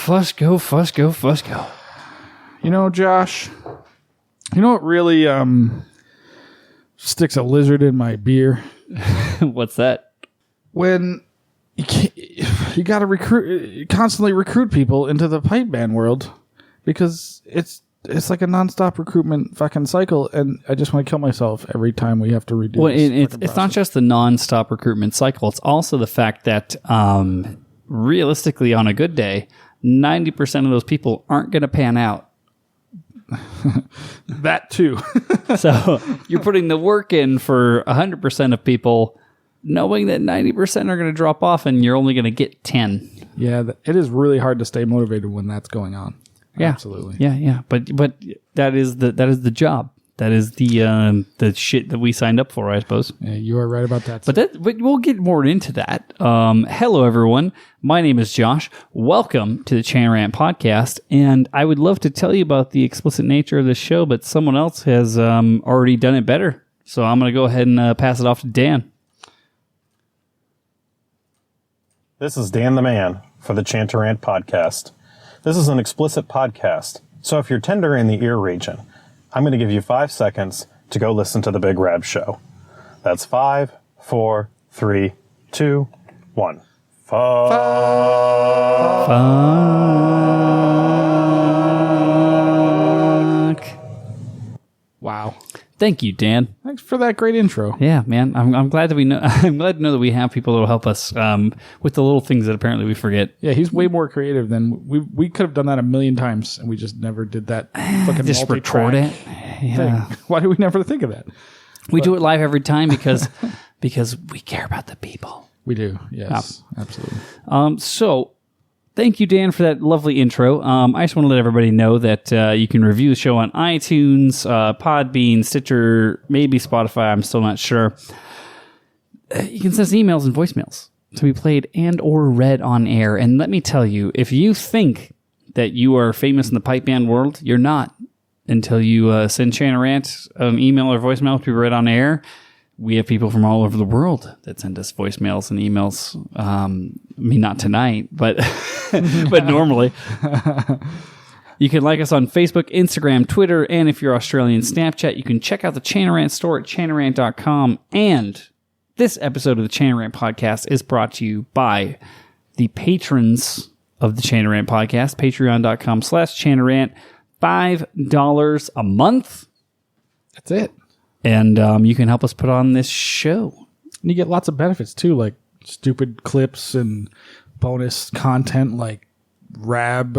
Fusco. You know, Josh, you know what really sticks a lizard in my beer? What's that? When you got to constantly recruit people into the pipe band world, because it's like a nonstop recruitment fucking cycle, and I just want to kill myself every time we have to redo. Well, it's not just the nonstop recruitment cycle; it's also the fact that realistically, on a good day, 90% of those people aren't going to pan out. That too. So you're putting the work in for 100% of people, knowing that 90% are going to drop off, and you're only going to get 10. Yeah, it is really hard to stay motivated when that's going on. Yeah, absolutely. Yeah. But that is the job. That is the shit that we signed up for, I suppose. Yeah, you are right about that. But we'll get more into that. Hello, everyone. My name is Josh. Welcome to the Chanarant Podcast. And I would love to tell you about the explicit nature of this show, but someone else has already done it better. So I'm going to go ahead and pass it off to Dan. This is Dan the Man for the Chanarant Podcast. This is an explicit podcast, so if you're tender in the ear region, I'm going to give you 5 seconds to go listen to the Big Rab Show. That's 5, 4, 3, 2, 1. Fuck. Wow. Thank you, Dan. Thanks for that great intro. Yeah, man. I'm glad that we know. I'm glad to know that we have people that will help us with the little things that apparently we forget. Yeah, he's way more creative than we could have done that a million times, and we just never did that. Fucking Just record it. Yeah. Thing. Why do we never think of that? We do it live every time because we care about the people. We do. Yes, absolutely. So. Thank you, Dan, for that lovely intro. I just want to let everybody know that you can review the show on iTunes, Podbean, Stitcher, maybe Spotify. I'm still not sure. You can send us emails and voicemails to be played and or read on air. And let me tell you, if you think that you are famous in the pipe band world, you're not until you send Chanarant an email or voicemail to be read on air. We have people from all over the world that send us voicemails and emails. I mean, not tonight, but but normally. You can like us on Facebook, Instagram, Twitter, and if you're Australian, Snapchat. You can check out the Chanarant store at chanarant.com. And this episode of the Chanarant Podcast is brought to you by the patrons of the Chanarant Podcast, patreon.com/Chanarant. $5 a month. That's it. And you can help us put on this show. And you get lots of benefits, too, like stupid clips and bonus content, like Rab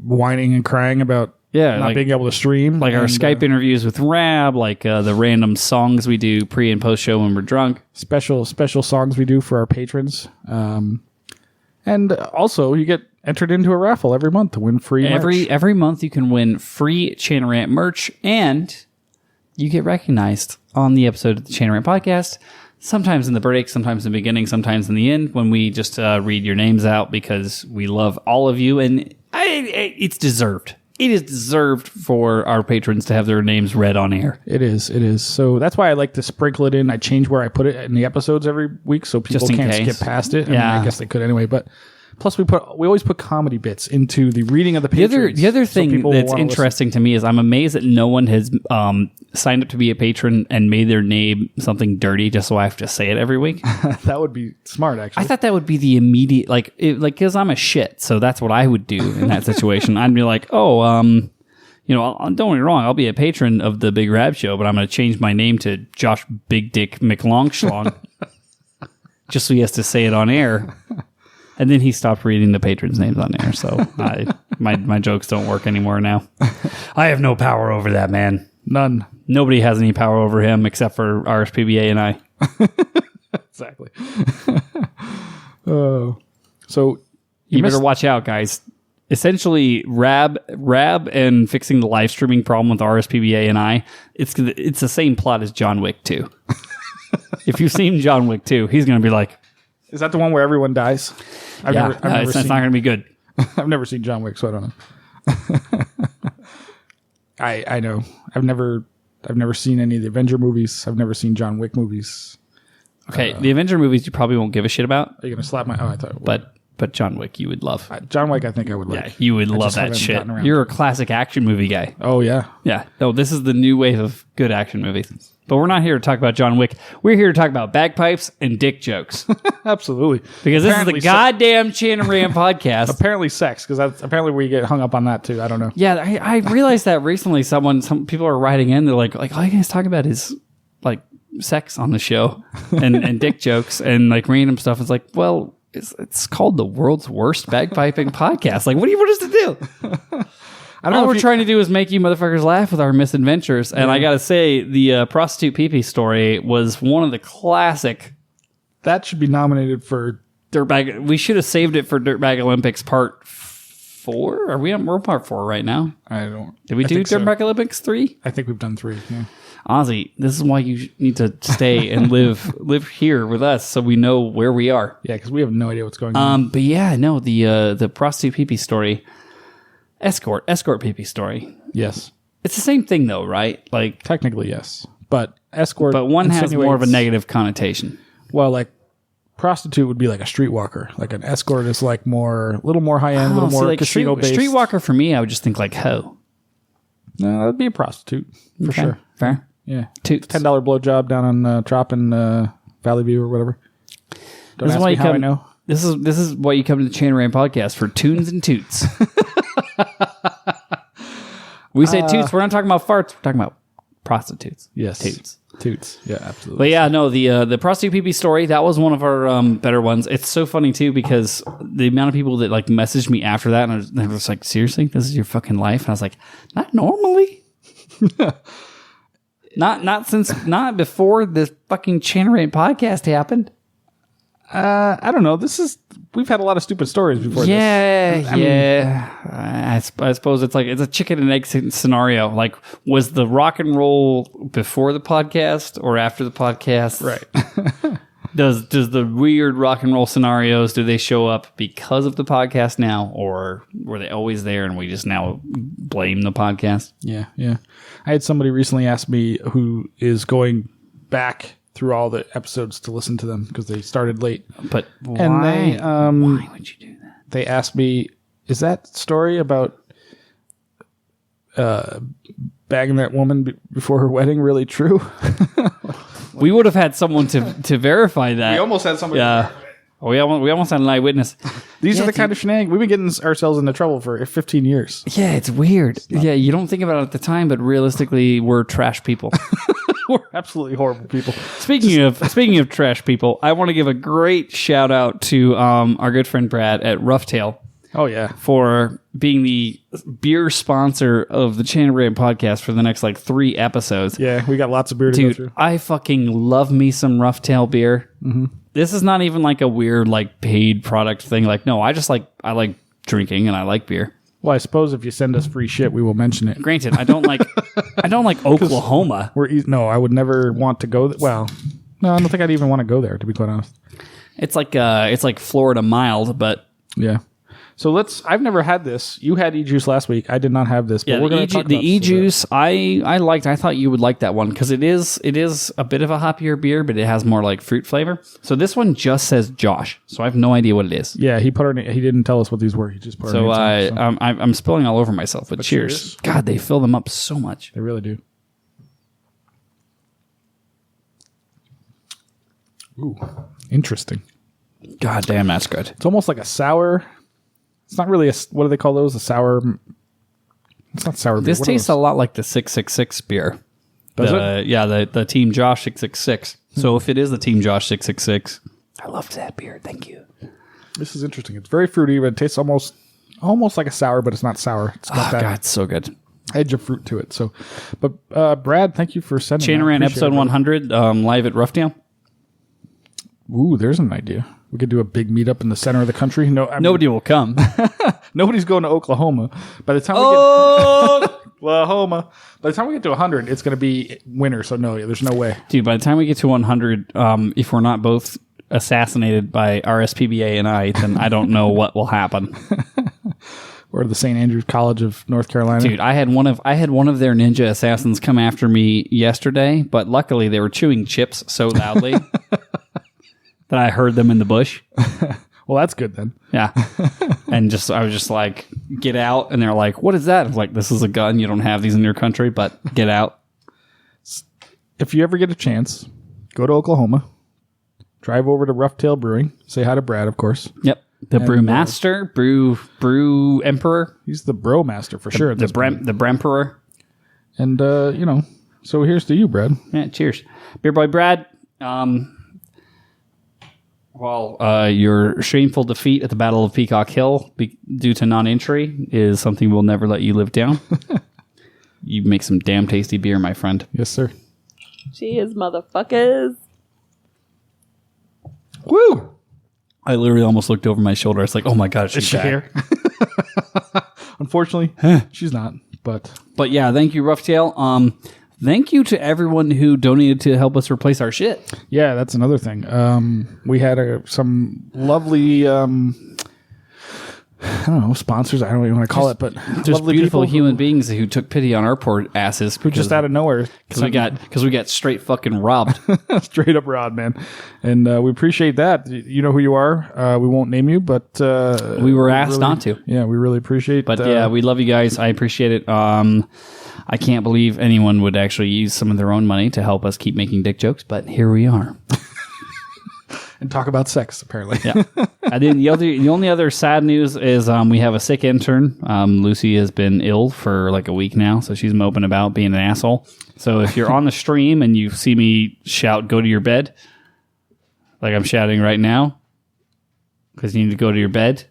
whining and crying about not being able to stream. Like our Skype interviews with Rab, like the random songs we do pre- and post-show when we're drunk. Special songs we do for our patrons. And also, you get entered into a raffle every month to win free merch. Every month you can win free Chanarant merch, and you get recognized on the episode of the Chanarant Podcast, sometimes in the break, sometimes in the beginning, sometimes in the end, when we just read your names out because we love all of you, and it's deserved. It is deserved for our patrons to have their names read on air. It is. So that's why I like to sprinkle it in. I change where I put it in the episodes every week so people can't skip past it. I mean, I guess they could anyway, but... Plus, we always put comedy bits into the reading of the patrons. The other thing that's interesting to me is I'm amazed that no one has signed up to be a patron and made their name something dirty just so I have to say it every week. That would be smart, actually. I thought that would be the immediate, because I'm a shit, so that's what I would do in that situation. I'd be like, don't get me wrong, I'll be a patron of the Big Rab Show, but I'm going to change my name to Josh Big Dick McLongschlong just so he has to say it on air. And then he stopped reading the patrons' names on air, so my jokes don't work anymore now. I have no power over that man. None. Nobody has any power over him except for RSPBA and I. Exactly. So you better watch out, guys. Essentially, Rab and fixing the live streaming problem with RSPBA and I, it's the same plot as John Wick 2. If you've seen John Wick 2, he's going to be like... Is that the one where everyone dies? It's not going to be good. I've never seen John Wick, so I don't know. I know. I've never seen any of the Avenger movies. I've never seen John Wick movies. Okay, the Avenger movies you probably won't give a shit about. Are you going to slap my... Oh, I thought... But but John Wick you would love. John Wick, I think I would like. Yeah, you would I love just that haven't shit. gotten around You're to a classic action movie guy. Oh, yeah. Yeah. No, this is the new wave of good action movies. But we're not here to talk about John Wick. We're here to talk about bagpipes and dick jokes. Absolutely. Because this is the Apparently goddamn Chan and Ram podcast. Apparently sex, because that's apparently where you get hung up on that, too. I don't know. Yeah, I realized that recently. Some people are writing in. They're like all you guys talk about is like sex on the show and dick jokes and like random stuff. It's like, well, it's called the world's worst bagpiping podcast. Like, what do you want us to do? All we're trying to do is make you motherfuckers laugh with our misadventures. And I gotta say, the prostitute pee-pee story was one of the classic. That should be nominated for Dirtbag. We should have saved it for Dirtbag Olympics Part 4. We're Part 4 right now. I don't. Did we do Dirtbag Olympics 3? I think we've done 3. Yeah. Ozzy, this is why you need to stay and live here with us, so we know where we are. Yeah, because we have no idea what's going on. But yeah, no, the prostitute pee-pee story, escort pee-pee story. Yes, it's the same thing though, right? Like technically, yes, but escort. But one has more of a negative connotation. Well, like prostitute would be like a streetwalker. Like an escort is like a little more high end, a little more like casino based. Streetwalker for me, I would just think like hoe. No, that'd be a prostitute for sure. Fair. Yeah, $10 blowjob down on Trop in Valley View or whatever. Don't ask me how I know. This is why you come to the Chan Ram podcast for tunes and toots. We say toots. We're not talking about farts. We're talking about prostitutes. Yes, toots. Yeah, absolutely. But yeah, no, the prostitute pee-pee story, that was one of our better ones. It's so funny too because the amount of people that like messaged me after that and they was like, seriously, this is your fucking life? And I was like, not normally. Not before this fucking Chan Ram podcast happened. I don't know. We've had a lot of stupid stories before. I suppose it's a chicken and egg scenario. Like, was the rock and roll before the podcast or after the podcast? Right. Does the weird rock and roll scenarios, do they show up because of the podcast now, or were they always there and we just now blame the podcast? Yeah. I had somebody recently ask me who is going back through all the episodes to listen to them because they started late. But why? And why would you do that? They asked me, is that story about bagging that woman before her wedding really true? We would have had someone to verify that. We almost had somebody. Yeah. We almost had an eyewitness. These are the kind of shenanigans. We've been getting ourselves into trouble for 15 years. Yeah, it's weird. Yeah, you don't think about it at the time, but realistically, we're trash people. We're absolutely horrible people. Speaking of trash people, I want to give a great shout out to our good friend Brad at Roughtail. Oh, yeah. For being the beer sponsor of the Chan Ram podcast for the next 3 episodes. Yeah, we got lots of beer to go through. I fucking love me some Roughtail beer. Mm-hmm. This is not even a weird paid product thing. No, I like drinking and I like beer. Well, I suppose if you send us free shit, we will mention it. Granted, I don't like Oklahoma. No, I would never want to go. Well, no, I don't think I'd even want to go there, to be quite honest. It's like Florida mild, but yeah. So I've never had this. You had e-juice last week. I did not have this. But yeah, we're going to talk about the e-juice. I liked. I thought you would like that one because it is a bit of a hoppier beer, but it has more fruit flavor. So this one just says Josh. So I have no idea what it is. Yeah, he didn't tell us what these were. He just put our names on, I'm spilling all over myself. But cheers. God, they fill them up so much. They really do. Ooh, interesting. God damn, that's good. It's almost like a sour. It's not really what do they call those? A sour. It's not sour beer. This tastes a lot like the 666 beer. Does it? Yeah, the Team Josh 666. So if it is the Team Josh 666, I loved that beer. Thank you. This is interesting. It's very fruity, but it tastes almost like a sour, but it's not sour. It's got that God, it's so good. edge of fruit to it. So, but Brad, thank you for sending. Chan Ran episode 100 live at Roughtail. Ooh, there's an idea. We could do a big meetup in the center of the country. Nobody will come. Nobody's going to Oklahoma. By the time we get Oklahoma, by the time we get to 100, it's going to be winter. So no, there's no way, dude. By the time we get to 100, if we're not both assassinated by RSPBA and then I don't know what will happen. Or the St. Andrews College of North Carolina. Dude, I had one of their ninja assassins come after me yesterday, but luckily they were chewing chips so loudly that I heard them in the bush. Well, that's good then. Yeah. And I was just like, get out. And they're like, what is that? I was like, this is a gun. You don't have these in your country, but get out. If you ever get a chance, go to Oklahoma, drive over to Rough Tail Brewing, say hi to Brad, of course. Yep. The brewmaster, brew emperor. He's the bro master for sure. The bremperor. And, so here's to you, Brad. Yeah, cheers. Beer Boy Brad, your shameful defeat at the Battle of Peacock Hill due to non-entry is something we'll never let you live down. You make some damn tasty beer, my friend. Yes, sir. Cheers, motherfuckers. Woo! I literally almost looked over my shoulder. It's like, oh my God, she's she back. here? Unfortunately, she's not. But yeah, thank you, Rough Tail. Thank you to everyone who donated to help us replace our shit. yeah, that's another thing. We had some lovely, I don't know, sponsors. I don't even want to call it, but Just lovely beautiful people human beings who took pity on our poor asses. who just out of nowhere, because we got straight fucking robbed. straight up rod, man. And we appreciate that. You know who you are. We won't name you, but We were asked not to. Yeah, we really appreciate. But yeah, we love you guys. I appreciate it. I can't believe anyone would actually use some of their own money to help us keep making dick jokes, but here we are. and talk about sex, apparently. Yeah. And then the only other sad news is we have a sick intern. Lucy has been ill for like a week now, so she's moping about being an asshole. So if you're on the stream and you see me shout, go to your bed, like I'm shouting right now, because you need to go to your bed.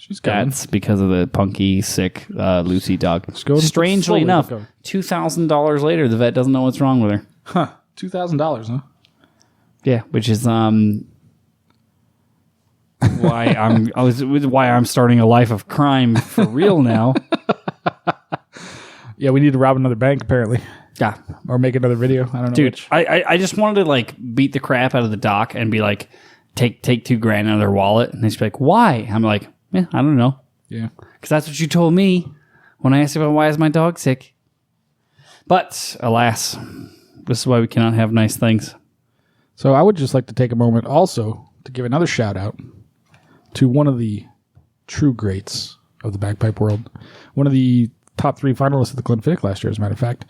She's got That's because of the punky, sick Lucy dog. Strangely slowly, enough, go. $2,000 later, the vet doesn't know what's wrong with her. Huh. $2,000, huh? Yeah, which is why I'm starting a life of crime for real now. Yeah, we need to rob another bank, apparently. Yeah, Or make another video. I don't know. dude, Which. I just wanted to like beat the crap out of the doc and be like, take $2,000 out of their wallet, and they'd be like, why? I'm like, I don't know, Yeah. because that's what you told me when I asked about why is my dog sick. But alas, this is why we cannot have nice things. So I would just like to take a moment also to give another shout out to one of the true greats of the bagpipe world. One of the top 3 finalists at the Glenfiddich last year, as a matter of fact.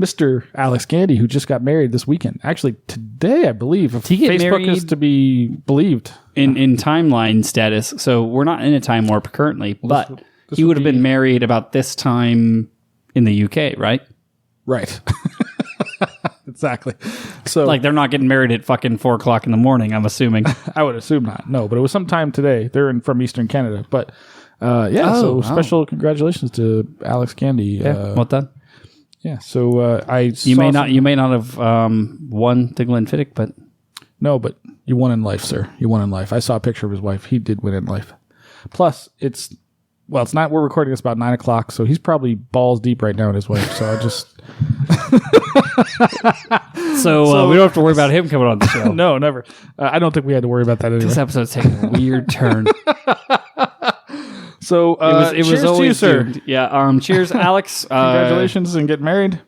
Mr. Alex Gandy, who just got married this weekend. Actually, today, I believe. If he get Facebook married is to be believed. In timeline status, so we're not in a time warp currently, but he would have been married about this time in the UK, right? Right. Exactly. So, Like they're not getting married at fucking 4:00 in the morning, I'm assuming. I would assume not. No, but it was sometime today. They're from Eastern Canada. But special congratulations to Alex Gandy. Well done. Yeah. So You may not have won the Glenfiddich, but No, but you won in life, sir. You won in life. I saw a picture of his wife. He did win in life. Plus, it's not. We're recording this about 9:00, so he's probably balls deep right now in his wife. So I just so we don't have to worry about him coming on the show. no, never. I don't think we had to worry about that anyway. This episode's taking a weird turn. So It was cheers always to you, sir. doomed. Yeah. Cheers, Alex. Congratulations and getting married.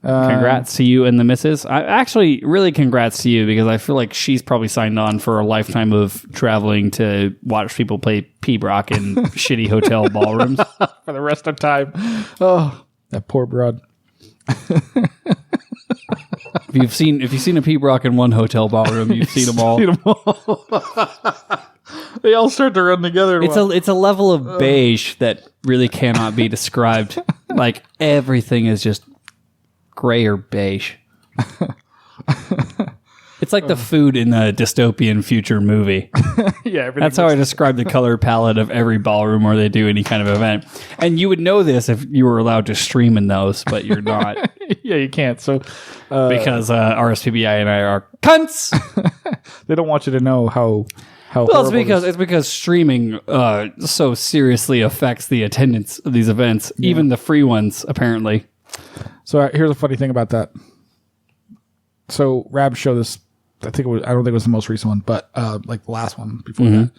Congrats to you and the missus. Actually, really congrats to you, because I feel like she's probably signed on for a lifetime of traveling to watch people play P-Brock in shitty hotel ballrooms. For the rest of time. Oh, that poor broad. If you've seen a P-Brock in one hotel ballroom, you've seen them all. They all start to run together. It's a level of beige that really cannot be described. Like everything is just gray or beige. It's like the food in the dystopian future movie. Yeah, that's how I describe the color palette of every ballroom where they do any kind of event. And you would know this if you were allowed to stream in those, but you're not. Yeah, you can't. So because RSPBI and I are cunts. They don't want you to know how. Well, it's because streaming so seriously affects the attendance of these events, even the free ones, apparently. So here's a funny thing about that. So Rab showed this. I don't think it was the most recent one, but like the last one before that.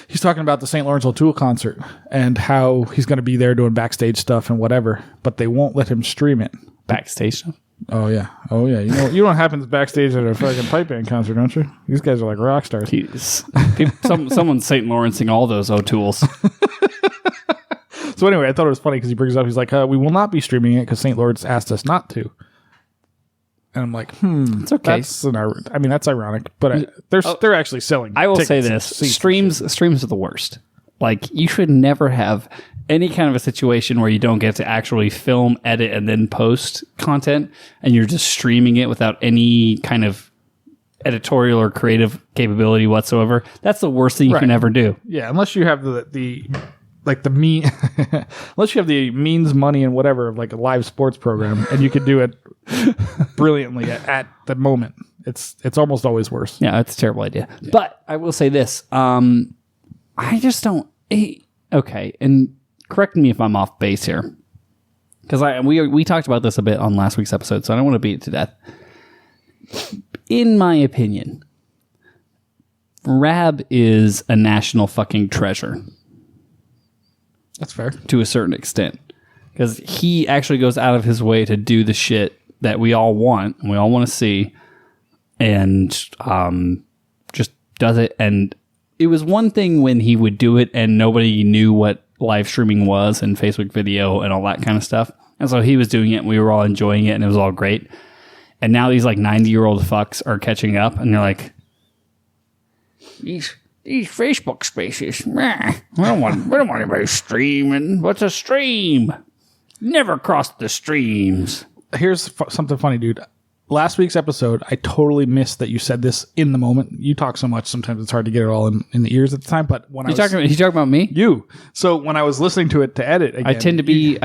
He's talking about the St. Lawrence O'Toole concert and how he's going to be there doing backstage stuff and whatever, but they won't let him stream it. Backstage stuff? Oh yeah. You know what happens backstage at a fucking pipe band concert, don't you? These guys are like rock stars. Someone's St. Lawrencing all those O'Tools. So anyway, I thought it was funny because he brings it up. He's like, "We will not be streaming it because St. Lawrence asked us not to." And I'm like, It's okay. That's ironic, but they're actually selling. I will say tickets this: and streams are the worst. Like, you should never have any kind of a situation where you don't get to actually film, edit, and then post content, and you're just streaming it without any kind of editorial or creative capability whatsoever. That's the worst thing you can ever do. Yeah, unless you have unless you have the means, money, and whatever of like a live sports program, and you could do it brilliantly at the moment. It's almost always worse. Yeah, it's a terrible idea. Yeah. But I will say this: I just don't. Okay, and correct me if I'm off base here, because we talked about this a bit on last week's episode, so I don't want to beat it to death. In my opinion, Rab is a national fucking treasure. That's fair. To a certain extent. Because he actually goes out of his way to do the shit that we all want, and we all want to see, and just does it. And it was one thing when he would do it and nobody knew what live streaming was and Facebook video and all that kind of stuff. And so he was doing it and we were all enjoying it and it was all great. And now these like 90-year-old fucks are catching up and they're like, These Facebook spaces, meh, we don't want anybody streaming. What's a stream? Never crossed the streams. Here's something funny, dude. Last week's episode, I totally missed that you said this in the moment. You talk so much, sometimes it's hard to get it all in the ears at the time. But when you talking about me? You. So when I was listening to it to edit again, I tend to be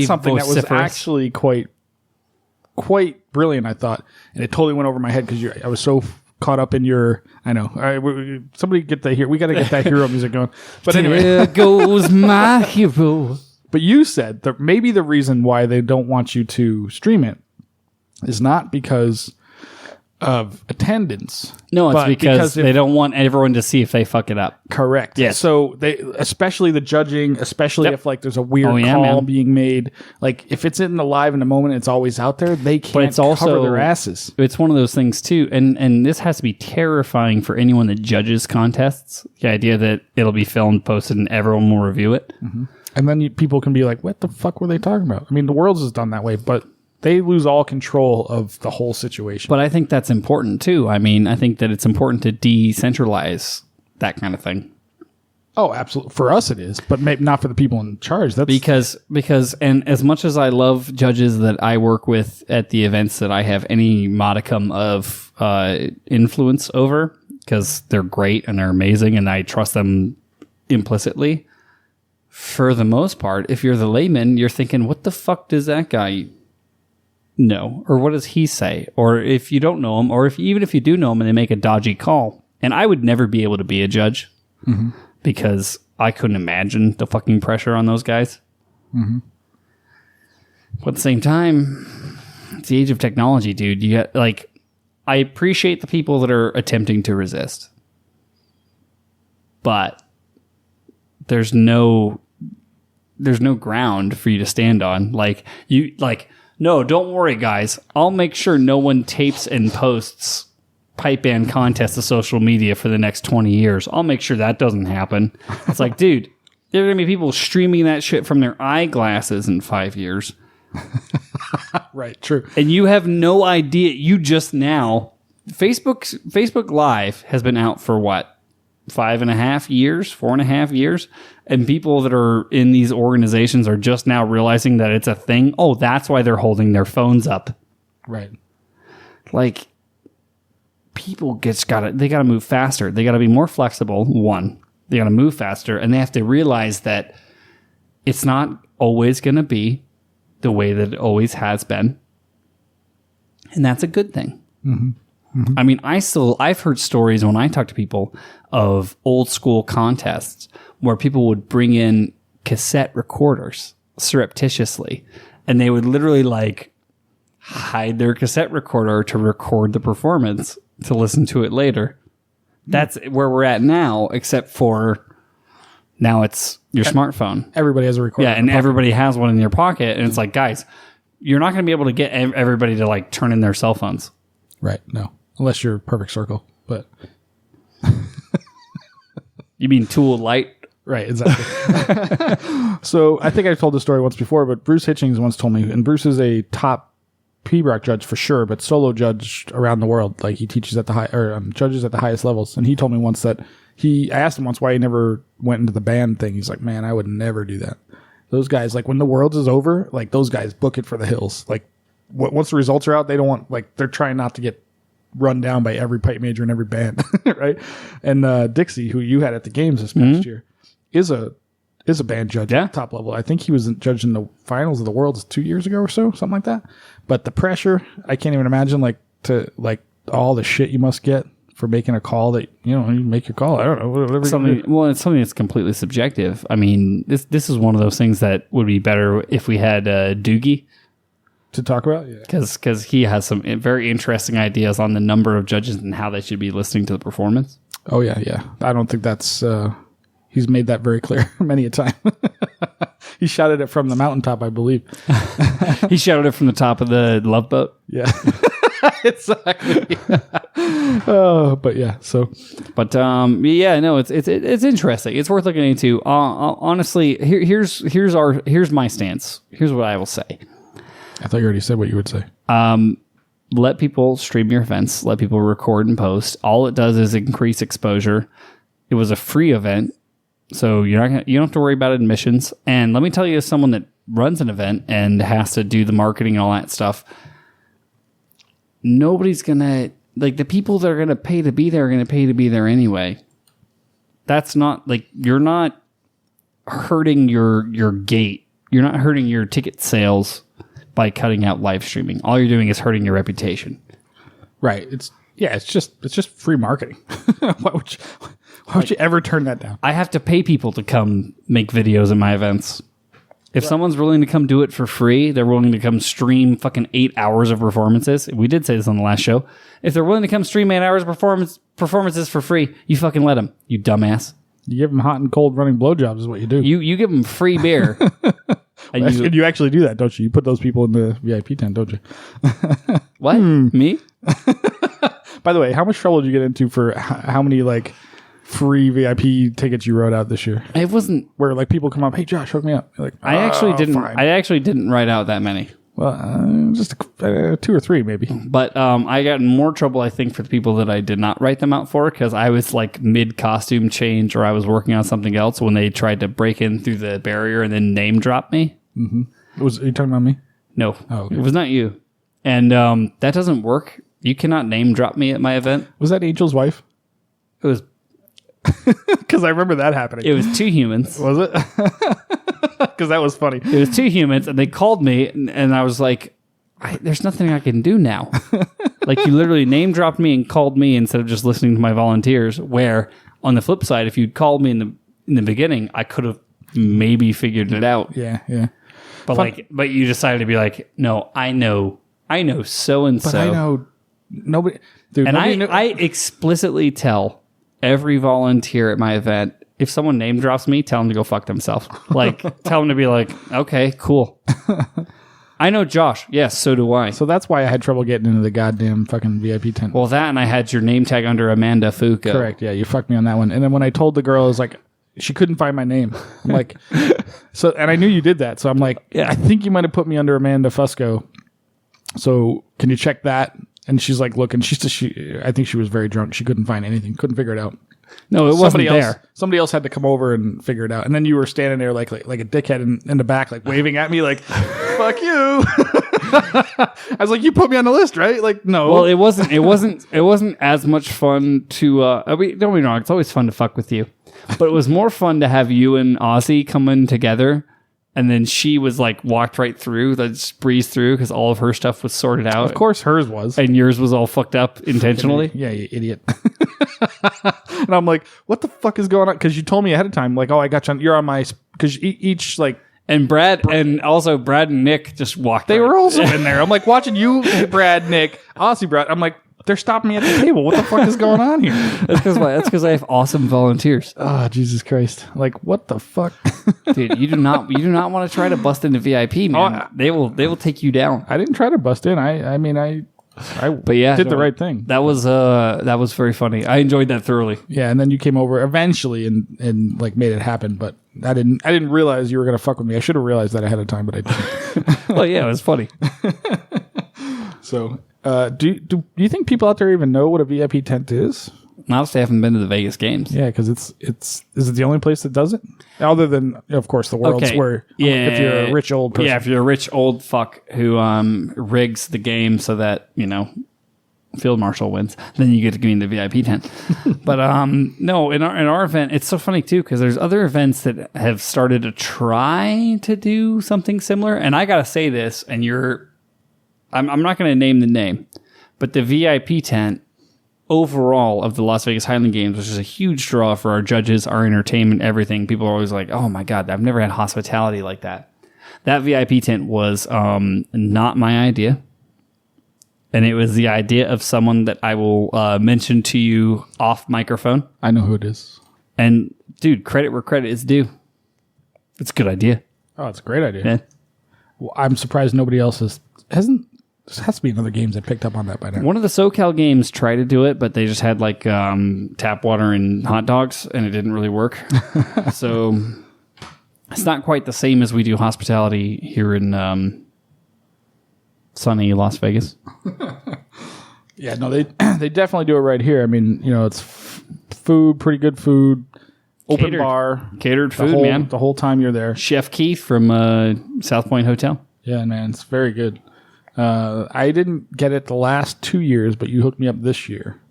something that was vociferous. actually quite brilliant, I thought, and it totally went over my head because I was so caught up in your. I know. All right, somebody get that here. We got to get that hero music going. But anyway, there goes my hero. But you said that maybe the reason why they don't want you to stream it is not because of attendance. No, it's because they don't want everyone to see if they fuck it up. Correct. Yes. So they, especially the judging, especially if like there's a weird call being made, like if it's in the live in the moment, it's always out there. They can't cover their asses. It's one of those things too, and this has to be terrifying for anyone that judges contests. The idea that it'll be filmed, posted, and everyone will review it. Mm-hmm. And then people can be like, "What the fuck were they talking about?" I mean, the world's is done that way, but they lose all control of the whole situation. But I think that's important too. I mean, I think that it's important to decentralize that kind of thing. Oh, absolutely. For us it is, but maybe not for the people in charge. That's because and as much as I love judges that I work with at the events that I have any modicum of influence over, because they're great and they're amazing and I trust them implicitly. For the most part, if you're the layman, you're thinking, what the fuck does that guy know? Or what does he say? Or if you don't know him, or even if you do know him and they make a dodgy call. And I would never be able to be a judge because I couldn't imagine the fucking pressure on those guys. Mm-hmm. But at the same time, it's the age of technology, dude. You got, like, I appreciate the people that are attempting to resist. But there's no ground for you to stand on. No, don't worry, guys. I'll make sure no one tapes and posts pipe band contests to social media for the next 20 years. I'll make sure that doesn't happen. It's like, dude, there are going to be people streaming that shit from their eyeglasses in 5 years. Right, true. And you have no idea. You just now... Facebook Live has been out for what? 4.5 years, and people that are in these organizations are just now realizing that it's a thing. Oh, that's why they're holding their phones up. Right. Like, people they gotta move faster. They gotta be more flexible. One, they gotta move faster, and they have to realize that it's not always gonna be the way that it always has been, and that's a good thing. Mm-hmm. Mm-hmm. I mean, I've heard stories when I talk to people of old school contests where people would bring in cassette recorders surreptitiously, and they would literally like hide their cassette recorder to record the performance to listen to it later. That's where we're at now, except for now it's your smartphone. Everybody has a recorder. Yeah, and everybody has one in your pocket, and it's like, guys, you're not going to be able to get everybody to like turn in their cell phones. Right. No, unless you're Perfect Circle, but You mean Tool Light? right. Exactly. So I think I've told this story once before, but Bruce Hitchings once told me, and Bruce is a top PBROC judge for sure, but solo judge around the world. Like he teaches at the judges at the highest levels. And he told me once that I asked him once why he never went into the band thing. He's like, man, I would never do that. Those guys, like when the world is over, like those guys book it for the hills. Like once the results are out, they don't want, like they're trying not to get run down by every pipe major in every band. Right. And Dixie, who you had at the games this past year, is a band judge at the top level. I think he was judging the finals of the Worlds 2 years ago or so, something like that. But the pressure, I can't even imagine, like all the shit you must get for making a call that, you make your call. I don't know. Whatever it's something that's completely subjective. I mean, this is one of those things that would be better if we had Doogie to talk about. Yeah. Because he has some very interesting ideas on the number of judges and how they should be listening to the performance. Oh, yeah, yeah. I don't think that's... he's made that very clear many a time. He shouted it from the mountaintop, I believe. He shouted it from the top of the Love Boat. Yeah. Exactly. But yeah, so. But yeah, no, it's interesting. It's worth looking into. Honestly, here's my stance. Here's what I will say. I thought you already said what you would say. Let people stream your events. Let people record and post. All it does is increase exposure. It was a free event, so you don't have to worry about admissions. And let me tell you, as someone that runs an event and has to do the marketing and all that stuff, nobody's gonna, like, the people that are gonna pay to be there are gonna pay to be there anyway. That's not, like, you're not hurting your gate. You're not hurting your ticket sales by cutting out live streaming. All you're doing is hurting your reputation. Right. It's just free marketing. Why would you ever turn that down? I have to pay people to come make videos in my events. If someone's willing to come do it for free, they're willing to come stream fucking 8 hours of performances. We did say this on the last show. If they're willing to come stream 8 hours of performances for free, you fucking let them, you dumbass. You give them hot and cold running blowjobs is what you do. You give them free beer. And you actually do that, don't you? You put those people in the VIP tent, don't you? What? Me? By the way, how much trouble did you get into for how many like free VIP tickets you wrote out this year? It wasn't where like people come up, hey Josh, hook me up. You're like, I actually didn't. Fine. I actually didn't write out that many. Well, just 2 or 3 maybe. But I got in more trouble, I think, for the people that I did not write them out for, because I was like mid costume change or I was working on something else when they tried to break in through the barrier and then name drop me. Mm-hmm. Are you talking about me? No, okay. It was not you. And that doesn't work. You cannot name drop me at my event. Was that Angel's wife? It was because I remember that happening. It was 2 humans. Was it? Because that was funny. It was 2 humans, and they called me, and I was like, "There's nothing I can do now." Like, you literally name dropped me and called me instead of just listening to my volunteers. Where on the flip side, if you'd called me in the beginning, I could have maybe figured it out. Yeah, yeah. But you decided to be like, no, I know so and so. But I know nobody. Dude, and nobody I explicitly tell every volunteer at my event, if someone name drops me, tell them to go fuck themselves. Like, tell them to be like, okay, cool. I know Josh. Yes, so do I. So that's why I had trouble getting into the goddamn fucking VIP tent. Well, that, and I had your name tag under Amanda Fooko. Correct. Yeah, you fucked me on that one. And then when I told the girl, I was like, she couldn't find my name. I'm like, so, and I knew you did that. So I'm like, yeah, I think you might have put me under Amanda Fusco. So can you check that? And she's like, looking. I think she was very drunk. She couldn't find anything. Couldn't figure it out. No, it wasn't there. Somebody else had to come over and figure it out. And then you were standing there like a dickhead in the back, like waving at me, like, "Fuck you." I was like, "You put me on the list, right?" Like, no. Well, it wasn't as much fun to. Don't get me wrong. It's always fun to fuck with you, but it was more fun to have you and Ozzy come in together. And then she was like walked right through, just breezed through because all of her stuff was sorted out. Of course, hers was, and yours was all fucked up intentionally. Yeah, you idiot. And I'm like, what the fuck is going on? Because you told me ahead of time, like, oh, I got you. You're on my, because each like. And Brad and Nick just walked. They were also in there. I'm like watching you, Brad, Nick, Aussie, Brad. I'm like, they're stopping me at the table. What the fuck is going on here? That's because I have awesome volunteers. Oh, Jesus Christ! Like, what the fuck, Dude, you do not want to try to bust into VIP, man. They will take you down. I didn't try to bust in. I mean, I But yeah, did the right thing. That was very funny. I enjoyed that thoroughly. Yeah, and then you came over eventually and like made it happen. But I didn't realize you were gonna fuck with me. I should have realized that ahead of time, but I didn't. Well, yeah, it was funny. So, do you think people out there even know what a VIP tent is? Not if they haven't been to the Vegas Games. Yeah, because is it the only place that does it? Other than, of course, the Worlds, where if you're a rich old person. Yeah, if you're a rich old fuck who rigs the game so that, field marshal wins, then you get to be in the VIP tent. But no, in our event, it's so funny too, because there's other events that have started to try to do something similar. And I got to say this, and I'm not going to name the name, but the VIP tent overall of the Las Vegas Highland Games, which is a huge draw for our judges, our entertainment, everything. People are always like, oh my God, I've never had hospitality like that. That VIP tent was not my idea. And it was the idea of someone that I will mention to you off microphone. I know who it is. And dude, credit where credit is due. It's a good idea. Oh, it's a great idea. Yeah. Well, I'm surprised nobody else hasn't. There has to be another games that picked up on that by now. One of the SoCal games tried to do it, but they just had like tap water and hot dogs, and it didn't really work. So it's not quite the same as we do hospitality here in sunny Las Vegas. Yeah, no, they definitely do it right here. I mean, it's food, pretty good food, open bar, catered food, man. The whole time you're there. Chef Keith from South Point Hotel. Yeah, man, it's very good. I didn't get it the last 2 years, but you hooked me up this year.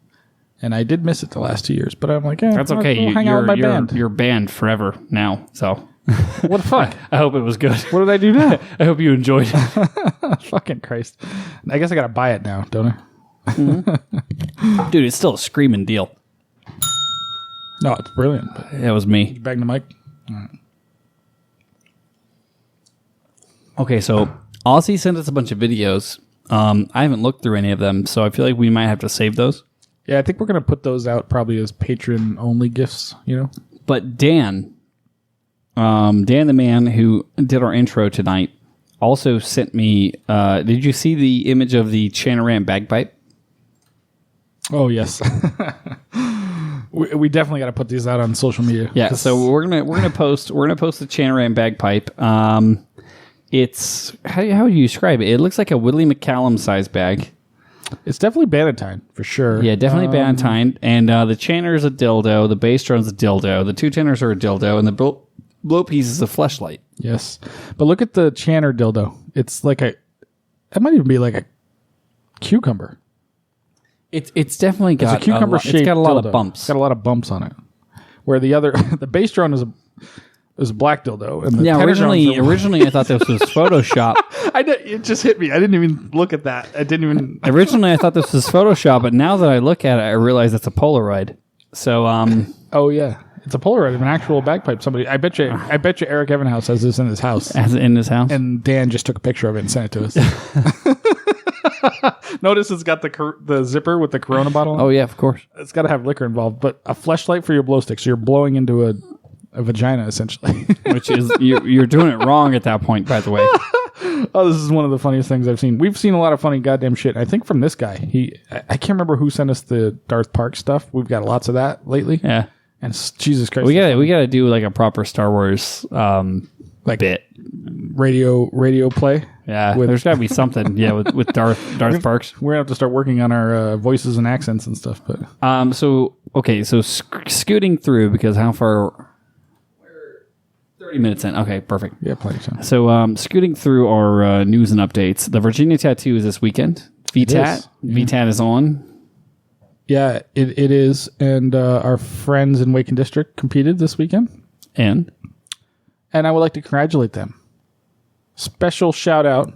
And I did miss it the last 2 years, but I'm like, that's okay. I'll hang out with my band. You're banned forever now, so. What the fuck? I hope it was good. What did I do now? I hope you enjoyed it. Fucking Christ. I guess I got to buy it now, don't I? Mm-hmm. Dude, it's still a screaming deal. No, it's brilliant. But that was me. did you bang the mic? All right. Okay, so Aussie sent us a bunch of videos. I haven't looked through any of them, so I feel like we might have to save those. Yeah, I think we're going to put those out probably as patron-only gifts, But Dan the man who did our intro tonight, also sent me... did you see the image of the Chanarant bagpipe? Oh, yes. we definitely got to put these out on social media. Yeah, so we're gonna post the Chanarant bagpipe. It's how do you describe it? It looks like a Willie McCallum size bag. It's definitely Bannatyne, for sure. Yeah, definitely Bannatyne. And the chanter is a dildo, the bass drum's a dildo, the two tenors are a dildo, and the blow piece is a fleshlight. Yes. But look at the chanter dildo. It's like it might even be like a cucumber. It's definitely got a cucumber shaped. It's got a lot dildo. of bumps. It's got a lot of bumps on it. Where the other, the bass drum is a black dildo. And the tenor originally I thought this was Photoshop. It just hit me. I didn't even look at that. I didn't even. Originally I thought this was Photoshop, but now that I look at it, I realize it's a Polaroid. So oh yeah, it's a Polaroid of an actual bagpipe. Somebody, I bet you Eric Evanhouse has this in his house. Has it in his house? And Dan just took a picture of it and sent it to us. Notice it's got the zipper with the Corona bottle on it. Oh yeah, of course. It's got to have liquor involved, but a fleshlight for your blow stick, so you're blowing into a vagina essentially. Which is you're doing it wrong at that point, by the way. Oh, this is one of the funniest things I've seen. We've seen a lot of funny goddamn shit. I think from this guy. I can't remember who sent us the Darth Park stuff. We've got lots of that lately. Yeah. And Jesus Christ, we gotta do like a proper Star Wars like bit radio play. Yeah, there's gotta be something. Yeah, with Darth Parks. We're gonna have to start working on our voices and accents and stuff. But so scooting through, because how far? 30 minutes in. Okay, perfect. Yeah, plenty of time. So scooting through our news and updates. The Virginia Tattoo is this weekend. VTAT. VTAT is on. Yeah, it is. And our friends in Waken District competed this weekend. And I would like to congratulate them. Special shout out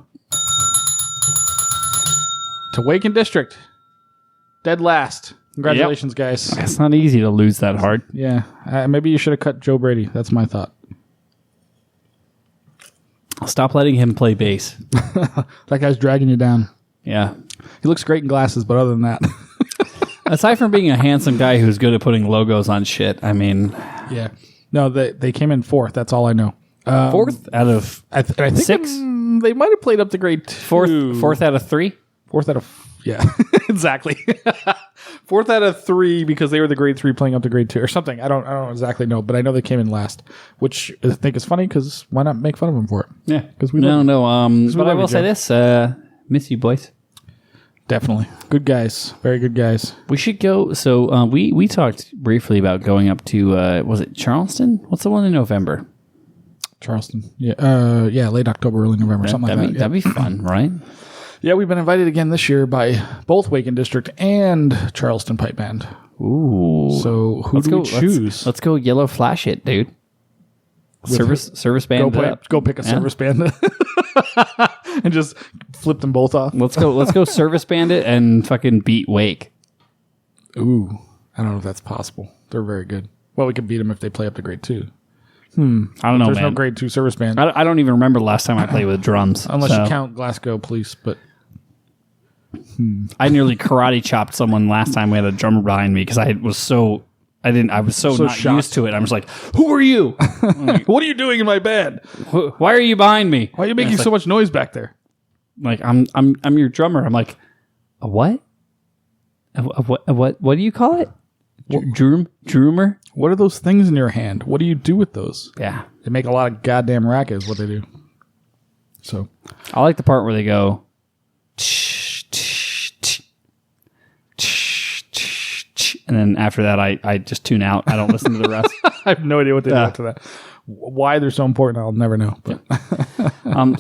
to Waken District. Dead last. Congratulations, guys. It's not easy to lose that hard. Yeah. Maybe you should have cut Joe Brady. That's my thought. Stop letting him play bass. That guy's dragging you down. Yeah. He looks great in glasses, but other than that. Aside from being a handsome guy who's good at putting logos on shit, I mean, Yeah. No, they came in fourth. That's all I know. fourth out of I think 6? they might have played up to grade 2. Fourth out of 3. Fourth out of yeah, exactly. Fourth out of 3 because they were the grade 3 playing up to grade 2 or something. I don't exactly know, but I know they came in last, which I think is funny because why not make fun of them for it? Yeah, because we no. But I love will you, say Joe. this: miss you, boys. Definitely good guys, very good guys. We should go. So we talked briefly about going up to was it Charleston? What's the one in November? Charleston, yeah, late October, early November, something like that. That'd be fun, right? Yeah, we've been invited again this year by both Waken District and Charleston Pipe Band. Ooh. So who do we choose? Let's go yellow flash it, dude. Service band. Go pick a service band and just flip them both off. Let's go service band it and fucking beat Wake. Ooh, I don't know if that's possible. They're very good. Well, we could beat them if they play up to grade 2. I don't know, There's man. no grade 2 service band. I don't even remember the last time I played with drums. Unless you count Glasgow Police, but I nearly karate chopped someone last time we had a drummer behind me because I was so not shocked. used to it. I was like, "Who are you? what are you doing in my band? Why are you behind me? Why are you making so much noise back there? Like I'm your drummer." I'm like, "A what? What do you call it? Drummer? What are those things in your hand? What do you do with those? Yeah, They make a lot of goddamn racket is what they do. So I like the part where they go, and then after that, I just tune out. I don't listen to the rest. I have no idea what they do after that. Why they're so important, I'll never know. But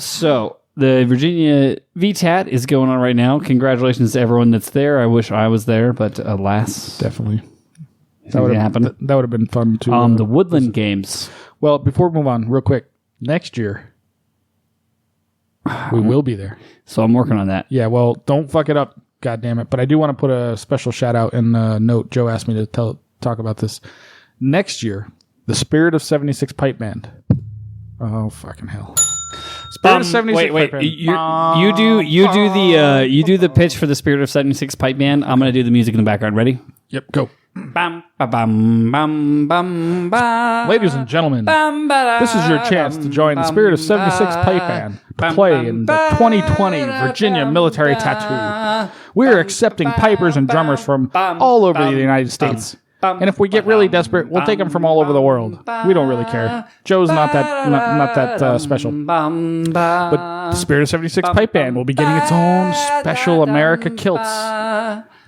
So the Virginia VTAT is going on right now. Congratulations to everyone that's there. I wish I was there, but alas, definitely. that would happen. That would have been fun too. The Woodland Games. Well, before we move on, real quick, next year we will be there. So I'm working on that. Yeah, well, don't fuck it up, goddammit. But I do want to put a special shout out in a note. Joe asked me to talk about this. Next year, the Spirit of 76 Pipe Band. Oh, fucking hell. Spirit of 76 wait. Pipe Band. You do the pitch for the Spirit of 76 Pipe Band. I'm going to do the music in the background. Ready? Yep, go. Bam, ba, bam, bam, bam, ba. Ladies and gentlemen, this is your chance to join the Spirit of 76 Pipe Band to play in the 2020 Virginia Military Tattoo. We are accepting pipers and drummers from all over the United States. And if we get really desperate, we'll take them from all over the world. We don't really care. Joe's not that special. But the Spirit of 76 Pipe Band will be getting its own special America kilts.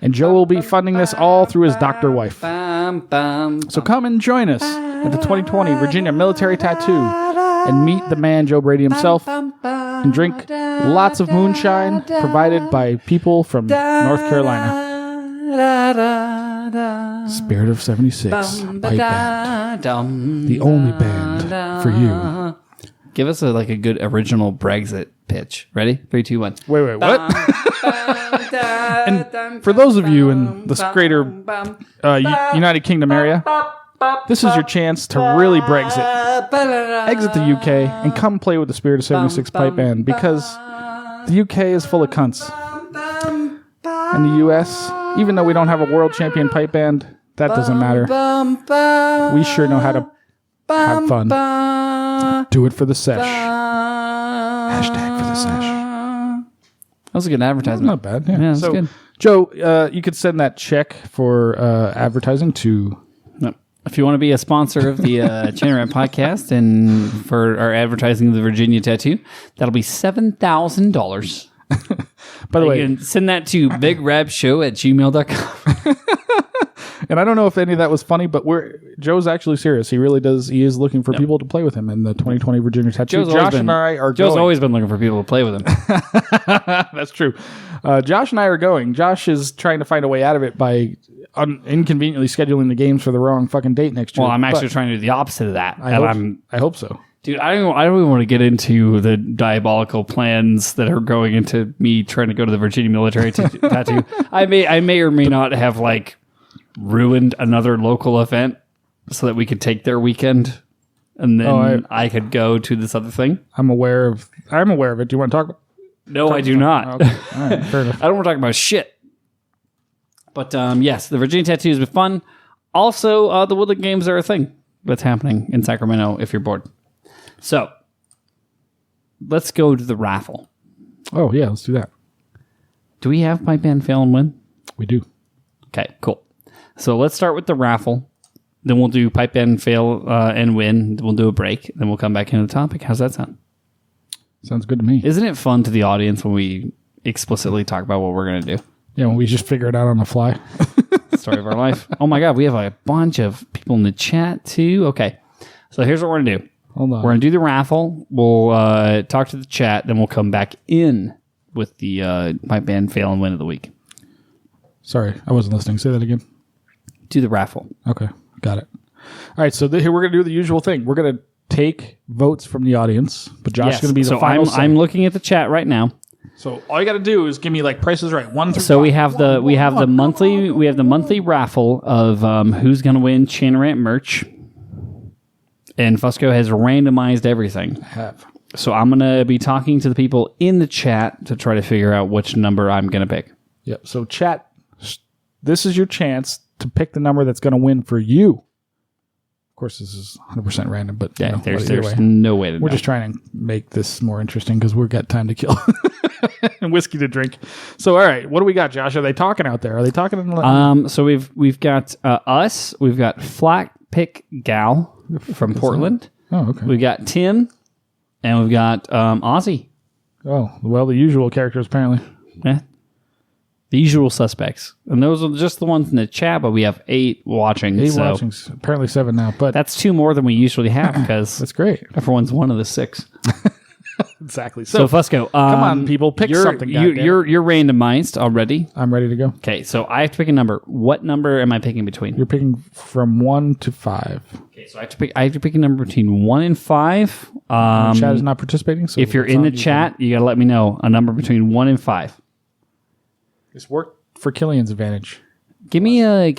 And Joe will be funding this all through his doctor wife. So come and join us at the 2020 Virginia Military Tattoo and meet the man Joe Brady himself and drink lots of moonshine provided by people from North Carolina. Spirit of 76 Pipe Band. The only band for you. Give us a good original Brexit pitch. Ready? 3, 2, 1. Wait, what? And for those of you in the greater United Kingdom area, this is your chance to really Brexit. Exit the UK and come play with the Spirit of 76 Pipe Band because the UK is full of cunts. And the US, even though we don't have a world champion pipe band, that doesn't matter. We sure know how to have fun. Do it for the sesh. Hashtag for the sesh. That was a good advertisement. Not bad. Yeah, that's so, good. Joe, you could send that check for advertising to... No. If you want to be a sponsor of the Chanarant podcast and for our advertising of the Virginia Tattoo, that'll be $7,000. By the way, you can send that to bigrabshow@gmail.com. And I don't know if any of that was funny, but Joe's actually serious. He really does. He is looking for people to play with him in the 2020 Virginia Tattoo. Josh and I are Joe's going. always been looking for people to play with him. That's true. Josh and I are going. Josh is trying to find a way out of it by inconveniently scheduling the games for the wrong fucking date next year. Well, I'm actually trying to do the opposite of that. I hope so. Dude, I don't even want to get into the diabolical plans that are going into me trying to go to the Virginia Military Tattoo. I may or may not have ruined another local event so that we could take their weekend and then I could go to this other thing. I'm aware of it. Do you want to talk about it? No, I do not. Okay. All right, fair enough. I don't want to talk about shit. But yes, the Virginia tattoos have been fun. Also, the Woodland Games are a thing that's happening in Sacramento if you're bored. So, let's go to the raffle. Oh, yeah, let's do that. Do we have pipe band fail and win? We do. Okay, cool. So let's start with the raffle. Then we'll do pipe band fail and win. We'll do a break. Then we'll come back into the topic. How's that sound? Sounds good to me. Isn't it fun to the audience when we explicitly talk about what we're going to do? Yeah, when we just figure it out on the fly. Story of our life. Oh my God, we have a bunch of people in the chat too. Okay, so here's what we're going to do. Hold on. We're going to do the raffle. We'll talk to the chat. Then we'll come back in with the pipe band fail and win of the week. Sorry, I wasn't listening. Say that again. Do the raffle. Okay, got it. All right, so here we're going to do the usual thing. We're going to take votes from the audience, but Josh is going to be the final say. I'm looking at the chat right now. So all you got to do is give me like prices right 1 through. So 5. we have the monthly raffle of who's going to win Chanarant merch, and Fusco has randomized everything. I have. So I'm going to be talking to the people in the chat to try to figure out which number I'm going to pick. Yep. So chat, this is your chance to pick the number that's going to win for you. Of course, this is 100% random, but yeah, there's no way to know. We're just trying to make this more interesting because we've got time to kill and whiskey to drink. So, all right, what do we got, Josh? Are they talking out there? Are they talking? So we've got us. We've got Flat Pick Gal from Portland. Oh, okay. We got Tim, and we've got Ozzy. Oh, well, the usual characters apparently. Yeah. The usual suspects. And those are just the ones in the chat, but we have 8 watching. 8 watching. Apparently 7 now, but that's 2 more than we usually have because that's great. Everyone's one of the 6. Exactly. So Fusco, come on, people, pick something. You're randomized already. I'm ready to go. Okay, so I have to pick a number. What number am I picking between? You're picking from 1 to 5. Okay, so I have to pick a number between 1 and 5. Chat is not participating. So if you're in the chat, you gotta let me know a number between 1 and 5. This worked for Killian's advantage. Give me a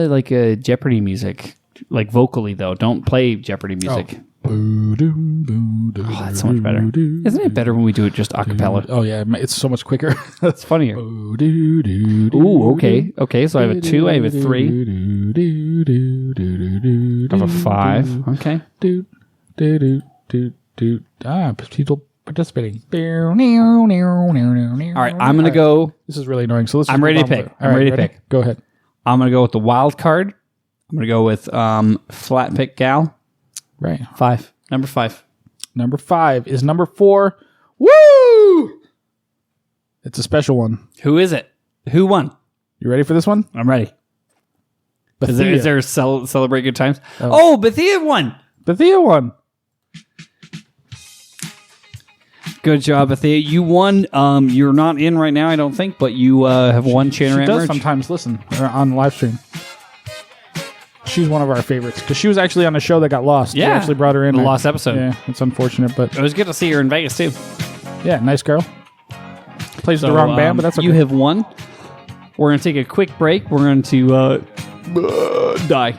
like a Jeopardy music, like vocally though. Don't play Jeopardy music. Oh, that's so much better. Isn't it better when we do it just a cappella? Oh yeah, it's so much quicker. That's funnier. Ooh, okay. Okay, so I have a 2, I have a 3. I have a 5. Okay. People participating. All right, I'm going to go. This is really annoying. So I'm ready to pick. I'm ready to pick. Go ahead. I'm going to go with the wild card. I'm going to go with Flat Pick Gal. Right. 5. Number 5. Number 5 is number 4. Woo! It's a special one. Who is it? Who won? You ready for this one? I'm ready. Bethia. Is there a celebrate good times? Oh, Bethia won. Bethia won. Good job, Bethia. You won. You're not in right now, I don't think, but you have won Chanarant merch. She does sometimes listen on the live stream. She's one of our favorites because she was actually on a show that got lost. Yeah. We actually brought her in. The lost episode. Yeah, it's unfortunate, but it was good to see her in Vegas, too. Yeah, nice girl. Plays the wrong band, but that's okay. You have won. We're going to take a quick break. We're going to die.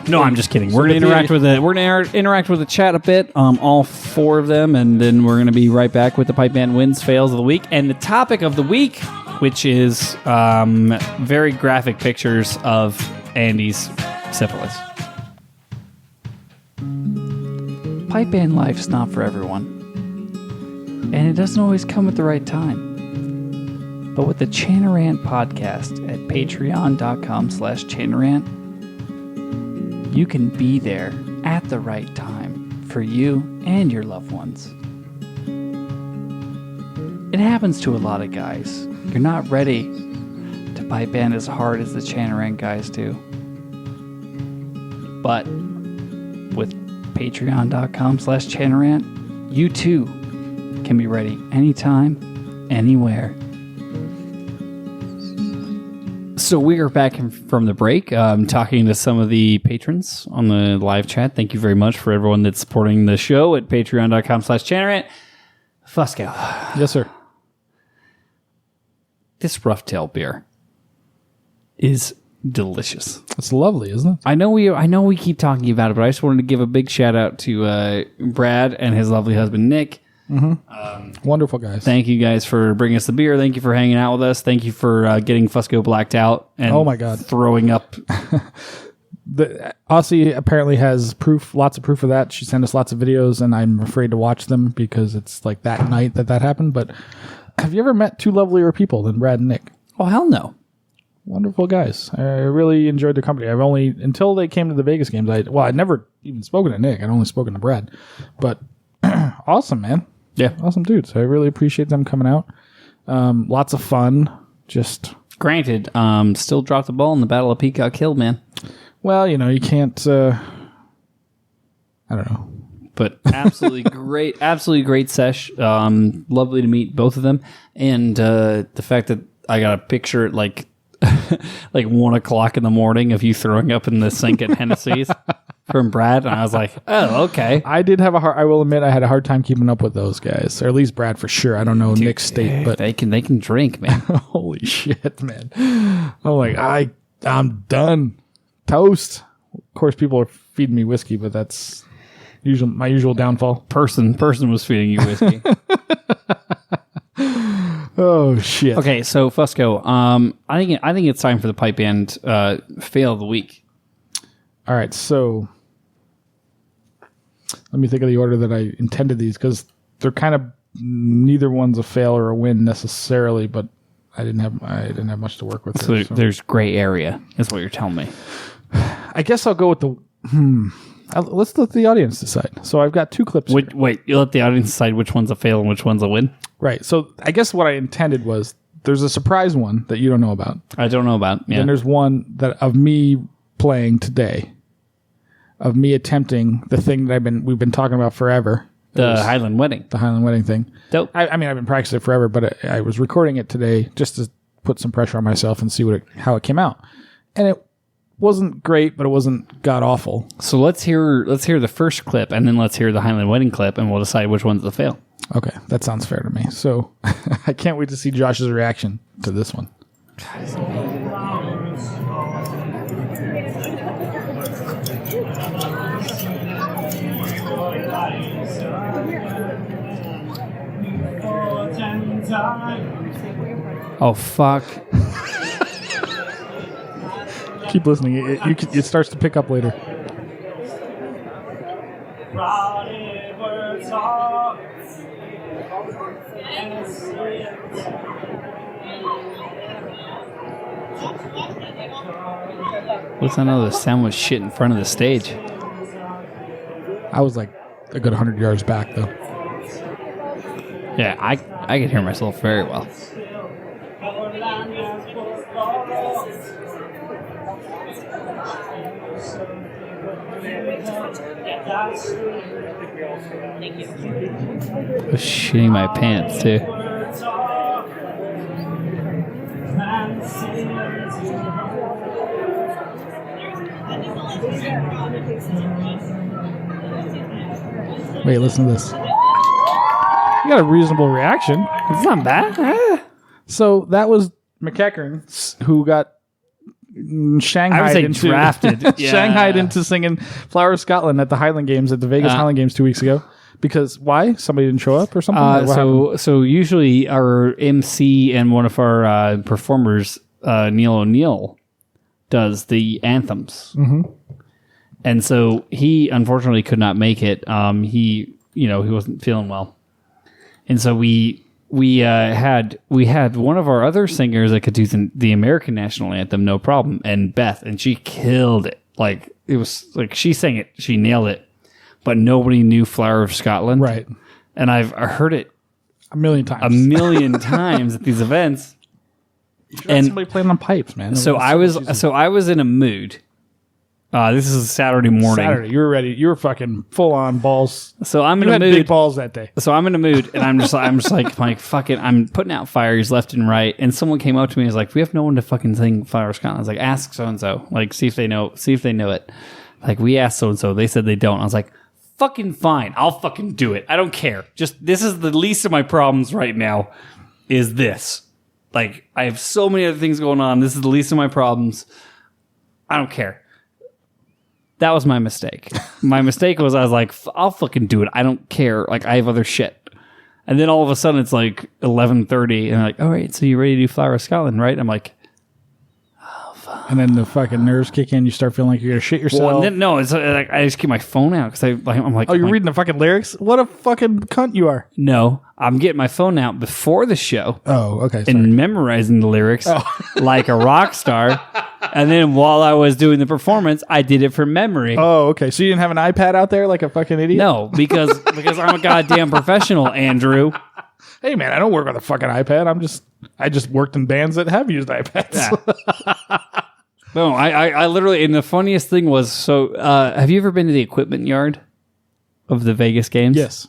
No, I'm just kidding. We're going to interact with the chat a bit, all 4 of them, and then we're going to be right back with the pipe band wins, fails of the week, and the topic of the week, which is very graphic pictures of Andy's syphilis. Pipe band life's not for everyone, and it doesn't always come at the right time. But with the Chanarant podcast at patreon.com/Chanarant, you can be there at the right time for you and your loved ones. It happens to a lot of guys. You're not ready to pipe band as hard as the Chanarant guys do. But with patreon.com/Chanarant, you too can be ready anytime, anywhere. So we are back from the break, talking to some of the patrons on the live chat. Thank you very much for everyone that's supporting the show at patreon.com/Chanarant. Fusco. Yes, sir. This rough tail beer is delicious. It's lovely, isn't it? I know we keep talking about it, but I just wanted to give a big shout out to Brad and his lovely husband Nick Wonderful guys. Thank you guys for bringing us the beer. Thank you for hanging out with us. Thank you for getting Fusco blacked out and Oh my God. throwing up. Aussie apparently has lots of proof of that. She sent us lots of videos, and I'm afraid to watch them because it's like that night that happened. But have you ever met two lovelier people than Brad and Nick? Oh, hell no. Wonderful guys. I really enjoyed their company. I've only, until they came to the Vegas games, I'd never even spoken to Nick. I'd only spoken to Brad. But awesome, man. Yeah. Awesome dudes. I really appreciate them coming out. Lots of fun. Just, Granted, still dropped the ball in the Battle of Peacock Hill, man. well, you can't, I don't know. But absolutely great sesh. Lovely to meet both of them. And the fact that I got a picture at like 1 o'clock in the morning of you throwing up in the sink at Hennessy's from Brad, and I was like, oh, okay. I will admit I had a hard time keeping up with those guys, or at least Brad for sure. I don't know Nick's state, but they can drink, man. holy shit, man. I'm like, I'm done. Toast. Of course, people are feeding me whiskey, but that's my usual downfall. Person was feeding you whiskey. Oh shit. Okay, so Fusco, I think it's time for the pipe band fail of the week. All right, so let me think of the order that I intended these, because they're kind of neither one's a fail or a win necessarily, but I didn't have much to work with. So there's gray area, is what you're telling me. I guess I'll go with the. Let's let the audience decide. So I've got two clips. Wait, you let the audience decide which one's a fail and which one's a win? Right. So I guess what I intended was there's a surprise one that you don't know about. I don't know about. Yeah. And there's one that of me playing today, of me attempting the thing that we've been talking about forever. The Highland Wedding. The Highland Wedding thing. Dope. I mean, I've been practicing it forever, but I was recording it today just to put some pressure on myself and see how it came out. And it wasn't great, but it wasn't god awful. So let's hear the first clip, and then let's hear the Highland Wedding clip, and we'll decide which one's the fail. Okay, that sounds fair to me. So I can't wait to see Josh's reaction to this one. Oh fuck. Keep listening. It starts to pick up later. What's that other sound was shit in front of the stage? I was like a good 100 yards back, though. Yeah, I can hear myself very well. I was shitting my pants, too. Wait, listen to this. You got a reasonable reaction. It's not bad. So that was McEachern, who got shanghaied into drafted. Yeah. shanghaied into singing "Flower of Scotland" at the Highland Games, at the Vegas Highland Games 2 weeks ago. Because why? Somebody didn't show up or something? Or what happened? So usually our MC and one of our performers, Neil O'Neill, does the anthems. Mm-hmm. And so he unfortunately could not make it. He wasn't feeling well. And so we had one of our other singers that could do the American national anthem, no problem, and Beth, and she killed it. Like, it was like she sang it, she nailed it, but nobody knew "Flower of Scotland." Right. And I heard it a million times at these events. And somebody playing on pipes, man. So I was in a mood. This is a Saturday morning. Saturday, you were ready. You were fucking full on balls. So I'm in you a had mood. Big balls that day. So I'm in a mood, and I'm just like fuck it. I'm putting out fires left and right. And someone came up to me and was like, "We have no one to fucking sing Flower of Scotland." I was like, "Ask so and so. Like, see if they know it." Like, we asked so and so, they said they don't. I was like, "Fucking fine, I'll fucking do it. I don't care. Just this is the least of my problems right now. Is this like I have so many other things going on. This is the least of my problems. I don't care." That was my mistake. My mistake was I was like, I'll fucking do it. I don't care. Like, I have other shit. And then all of a sudden it's like 11:30 and they're like, all right, so you ready to do Flower of Scotland, right? I'm like, And then the fucking nerves kick in. You start feeling like you're going to shit yourself. well, and then, no, it's like I just keep my phone out because I'm like, oh, you're I'm like, reading the fucking lyrics? What a fucking cunt you are. no, I'm getting my phone out before the show Oh, okay. Sorry. and memorizing the lyrics like a rock star. And then while I was doing the performance, I did it from memory. Oh, okay. So you didn't have an iPad out there like a fucking idiot? No, because I'm a goddamn professional, Andrew. Hey, man, I don't work on a fucking iPad. I just worked in bands that have used iPads. Yeah. No, I literally, and the funniest thing was, so have you ever been to the equipment yard of the Vegas Games? Yes.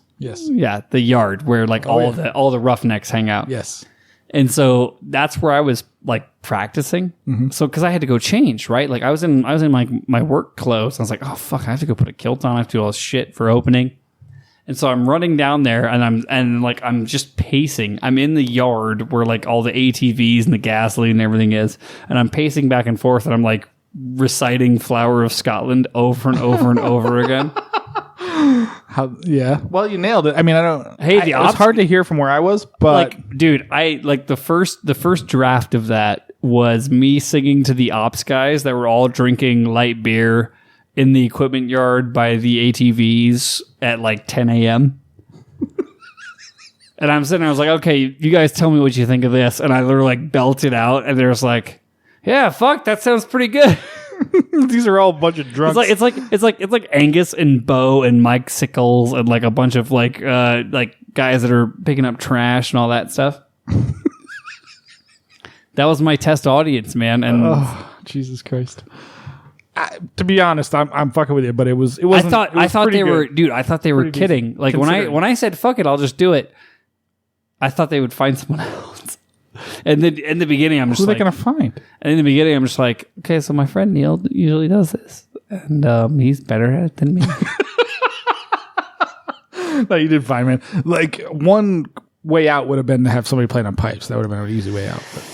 Yeah, the yard where like all the roughnecks hang out. Yes. And so that's where I was like practicing. Mm-hmm. So because I had to go change, right? Like I was in my work clothes. I was like, oh fuck, I have to go put a kilt on. I have to do all this shit for opening. And so I'm running down there and I'm just pacing. I'm in the yard where like all the ATVs and the gasoline and everything is. And I'm pacing back and forth and I'm like reciting Flower of Scotland over and over and over again. Yeah. Well, you nailed it. I mean, I don't. Hey, it was hard to hear from where I was, but like, dude, I like the first draft of that was me singing to the ops guys that were all drinking light beer in the equipment yard by the ATVs at like 10 a.m. And I'm sitting there, I was like, okay, you guys tell me what you think of this. And I literally like belted out and there's like, yeah, fuck, that sounds pretty good. these are all a bunch of drunks. It's like Angus and Bo and Mike Sickles and like a bunch of like guys that are picking up trash and all that stuff. That was my test audience, man. And oh, Jesus Christ. To be honest, I'm fucking with you, but it wasn't. I thought they were, dude. I thought they were Pretty kidding. decent, Like when I said fuck it, I'll just do it. I thought they would find someone else. And then in the beginning, I'm just Who are like, they gonna find? And in the beginning, I'm just like, okay, so my friend Neil usually does this, and he's better at it than me. No, you did fine, man. Like one way out would have been to have somebody playing on pipes. That would have been an easy way out. But.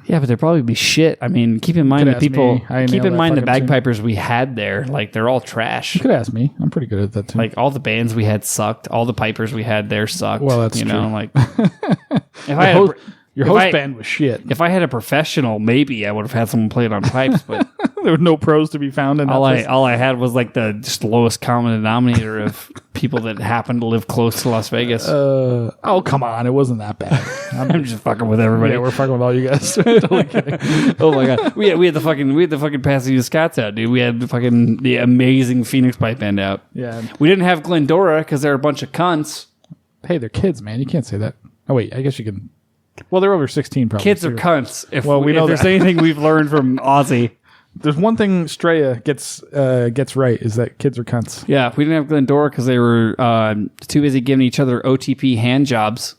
Yeah, but there'd probably be shit. I mean, keep in mind the people. Keep in mind the fucking bagpipers we had there. Like they're all trash. You could ask me. I'm pretty good at that too. Like all the bands we had sucked. All the pipers we had there sucked. Well, that's you true. know, like if I had your host band was shit. If I had a professional, maybe I would have had someone play it on pipes. But there were no pros to be found in that place. all I had was like the just lowest common denominator of people that happened to live close to Las Vegas. Oh, come on. It wasn't that bad. I'm just fucking with everybody. Yeah, we're fucking with all you guys. Totally kidding. Oh my god, we had the fucking Pasadena Scots out, dude. We had the amazing Phoenix pipe band out. Yeah. We didn't have Glendora because they're a bunch of cunts. Hey, they're kids, man. You can't say that. Oh, wait. I guess you can. Well, they're over 16 probably. Kids are cunts. If we know there's that. anything we've learned from Aussie. There's one thing Straya gets right is that kids are cunts. Yeah, we didn't have Glendora because they were too busy giving each other OTP hand jobs.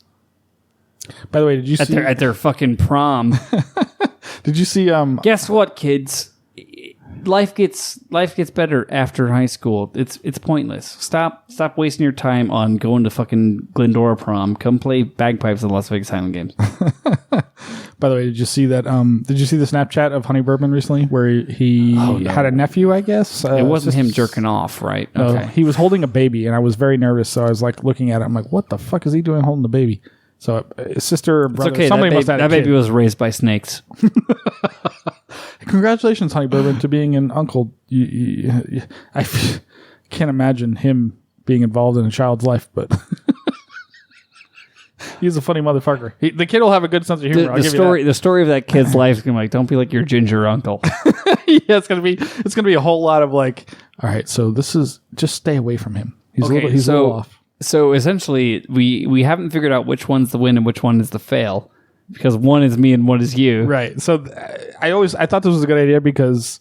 By the way, did you see at their fucking prom? Did you see? Guess what, kids? Life gets better after high school. It's pointless. Stop wasting your time on going to fucking Glendora prom. Come play bagpipes at the Las Vegas Highland Games. By the way, did you see that? Did you see the Snapchat of Honey Bourbon recently, where he had a nephew? I guess it wasn't him jerking off, right? Okay, he was holding a baby, and I was very nervous. So I was like looking at it. I'm like, what the fuck is he doing holding the baby? So his sister or brother, it's okay. Somebody must have that baby was raised by snakes. Congratulations, Honey Bourbon, to being an uncle. I can't imagine him being involved in a child's life, but he's a funny motherfucker. The kid will have a good sense of humor. The story of that kid's life is gonna be like, don't be like your ginger uncle. Yeah, it's gonna be a whole lot of like, all right, so this is just stay away from him. He's a little off. So essentially, we haven't figured out which one's the win and which one is the fail. Because one is me and one is you. Right. So I thought this was a good idea because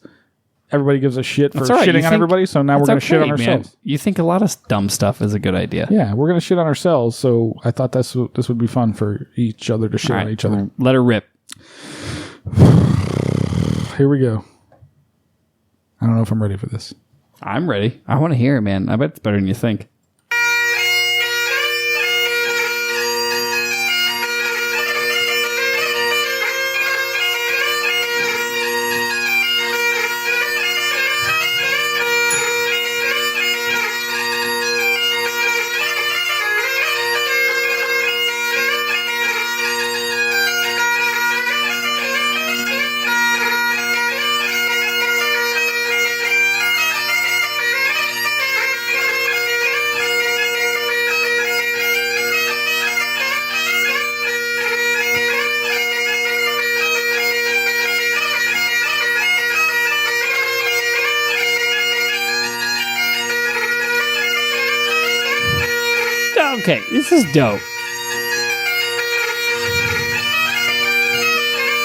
everybody gives a shit for shitting on everybody. So now we're going to shit on ourselves. Man. You think a lot of dumb stuff is a good idea. Yeah, we're going to shit on ourselves. So I thought this would be fun for each other to shit on each other. Let her rip. Here we go. I don't know if I'm ready for this. I'm ready. I want to hear it, man. I bet it's better than you think. Okay, this is dope.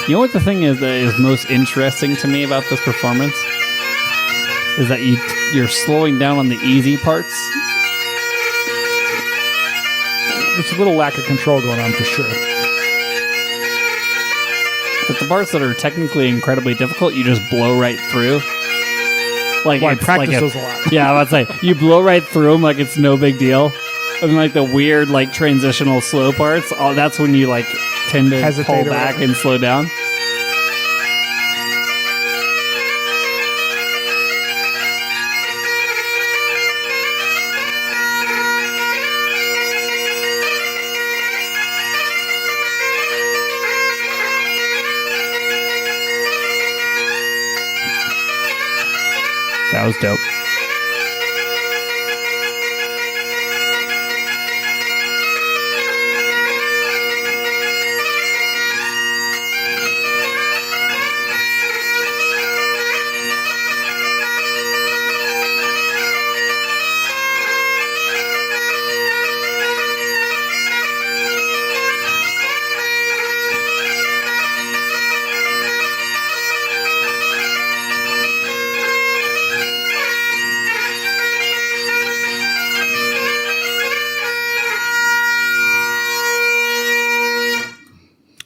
You know what the thing is that is most interesting to me about this performance? Is that you're slowing down on the easy parts. It's a little lack of control going on for sure. But the parts that are technically incredibly difficult, you just blow right through. Like Well, I it's practice like those a lot. Yeah, I was say you blow right through them like it's no big deal. And like the weird like transitional slow parts, that's when you like tend to Hesitate pull or back whatever. and slow down. That was dope.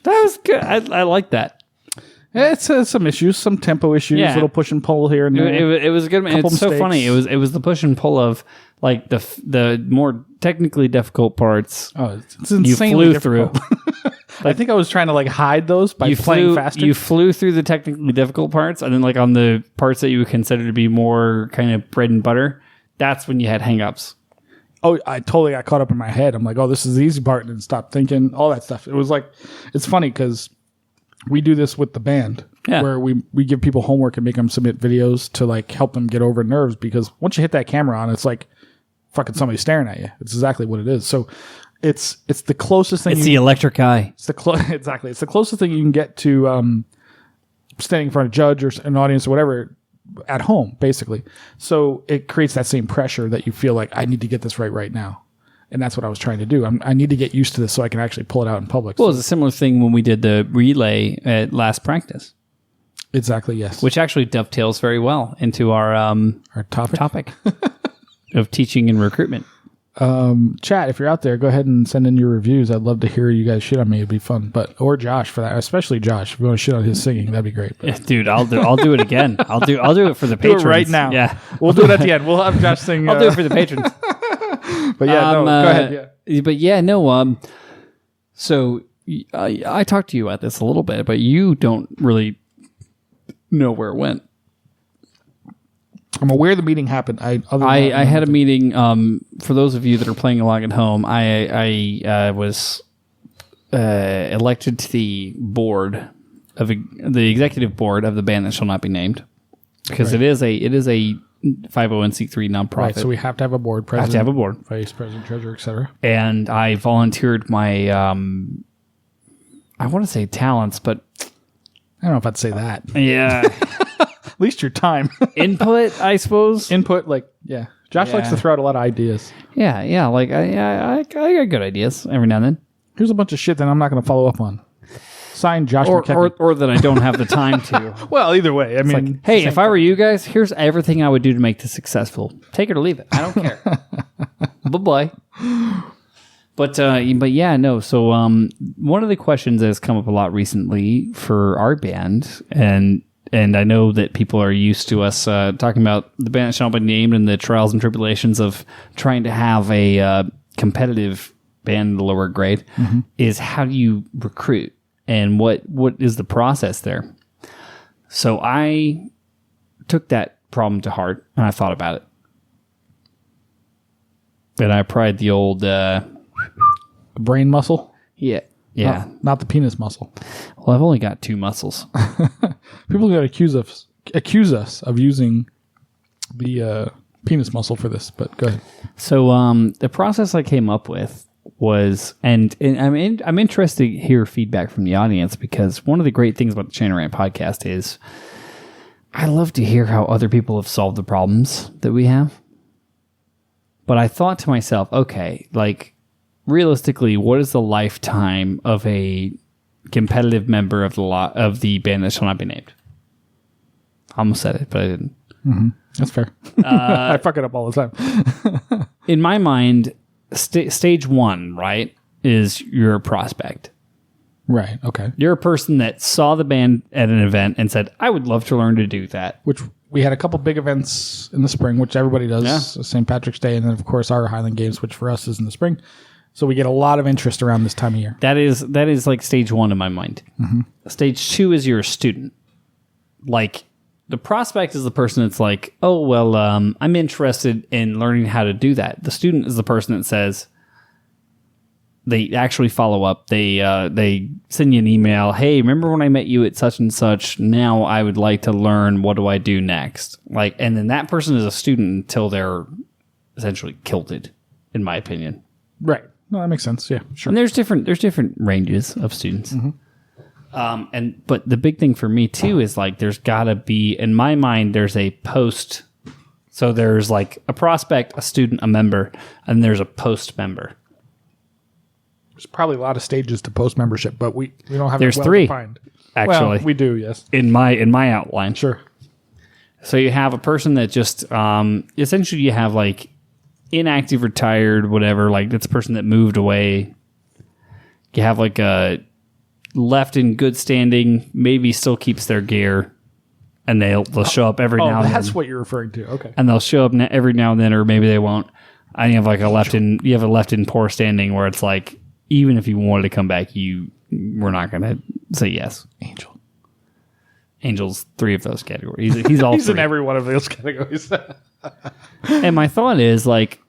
That was good. I like that. Yeah, it's some issues, some tempo issues, Yeah. little push and pull here and there. It was good. Couple It's so mistakes. funny. It was the push and pull of like the more technically difficult parts. Oh, it's You insanely flew difficult. through. I think I was trying to like hide those by playing faster. You flew through the technically difficult parts, and then like on the parts that you would consider to be more kind of bread and butter, that's when you had hangups. Oh, I totally got caught up in my head. I'm like, oh, this is the easy part, and then stopped thinking, all that stuff. It was like, it's funny because we do this with the band, Yeah. where we give people homework and make them submit videos to like help them get over nerves, because once you hit that camera on, it's like fucking somebody staring at you. It's exactly what it is. So it's the closest thing. It's the electric eye. It's the exactly. It's the closest thing you can get to standing in front of a judge or an audience or whatever at home, basically. So it creates that same pressure that you feel like, I need to get this right now. And that's what I was trying to do. I need to get used to this so I can actually pull it out in public. Well, it was a similar thing when we did the relay at last practice, Exactly, yes. which actually dovetails very well into our Our topic. of teaching and recruitment. Chat, if you're out there, go ahead and send in your reviews. I'd love to hear you guys shit on me. It'd be fun. Or Josh for that, especially Josh. If you want to shit on his singing, that'd be great. But Dude, I'll do it again. I'll do it for the do patrons it right now. Yeah, We'll do it at the end. We'll have Josh sing. I'll do it for the patrons. But yeah, no, go ahead. Yeah. But yeah, no. So I talked to you about this a little bit, but you don't really know where it went. I'm aware the meeting happened. I had a meeting. For those of you that are playing along at home, I was elected to the board of the executive board of the band that shall not be named, because it is a 501c3 nonprofit. Right, so we have to have a board president. have to have a board. Vice president, treasurer, etc. And I volunteered my I want to say talents, but I don't know if I'd say that. yeah, At least your time. input, I suppose. Input, like, yeah. Josh likes to throw out a lot of ideas. Yeah, like I got good ideas every now and then. Here's a bunch of shit that I'm not going to follow up on. Signed, Josh McKechnie. Or that I don't have the time to. Well, either way. I mean, Like, hey, if I were you guys, here's everything I would do to make this successful. Take it or leave it. I don't care. Bye-bye. But yeah, no. So one of the questions that has come up a lot recently for our band, and I know that people are used to us talking about the band that shall not be named and the trials and tribulations of trying to have a competitive band in the lower grade, is how do you recruit? And what is the process there? So I took that problem to heart and I thought about it. And I applied the old brain muscle. yeah. Not the penis muscle. Well, I've only got 2 muscles. People are going to accuse us of using the penis muscle for this, but go ahead. So the process I came up with was, and I'm interested to hear feedback from the audience, because one of the great things about the Chain Rant podcast is I love to hear how other people have solved the problems that we have. But I thought to myself, okay, like realistically, what is the lifetime of a competitive member of the band that shall not be named? I almost said it, but I didn't. That's fair. I fuck it up all the time. In my mind, stage one, right, is you're a prospect. Right. Okay. You're a person that saw the band at an event and said, I would love to learn to do that. Which we had a couple big events in the spring, which everybody does. Yeah. St. Patrick's Day, and then of course our Highland Games, which for us is in the spring. So we get a lot of interest around this time of year. That is like stage one in my mind. Stage two is you're a student. Like, the prospect is the person that's like, oh, well, I'm interested in learning how to do that. The student is the person that says, they actually follow up. They send you an email. Hey, remember when I met you at such and such? Now I would like to learn. What do I do next? Like, and then that person is a student until they're essentially kilted, in my opinion. Right. No, that makes sense. Yeah, sure. And there's different ranges of students. But the big thing for me too is like there's gotta be, in my mind, there's a post. So there's like a prospect, a student, a member, and there's a post member. There's probably a lot of stages to post membership, but we don't have There's it well three, defined. actually. Well, we do, yes. In my outline. Sure. So you have a person that just essentially you have like inactive, retired, whatever, like that's a person that moved away. You have like a left in good standing, maybe still keeps their gear, and they'll show up every now and then. That's what you're referring to. Okay. And they'll show up every now and then, or maybe they won't. And you have like a left in poor standing where it's like, even if you wanted to come back, we're not going to say yes. Angel's three of those categories. He's all He's three. in every one of those categories. And my thought is like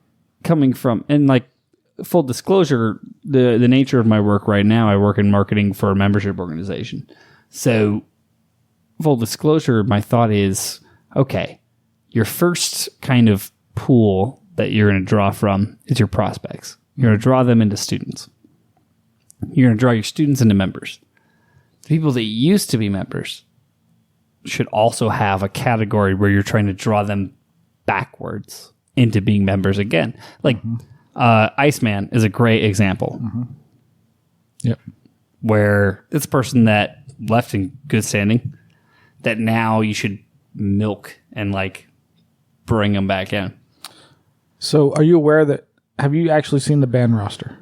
coming from, and like full disclosure, the nature of my work right now, I work in marketing for a membership organization. So full disclosure, my thought is, okay, your first kind of pool that you're going to draw from is your prospects. You're going to draw them into students. You're going to draw your students into members. The people that used to be members should also have a category where you're trying to draw them backwards into being members again. Like Iceman is a great example. Yep. Where it's a person that left in good standing that now you should milk and like bring them back in. So are you aware that, have you actually seen the band roster?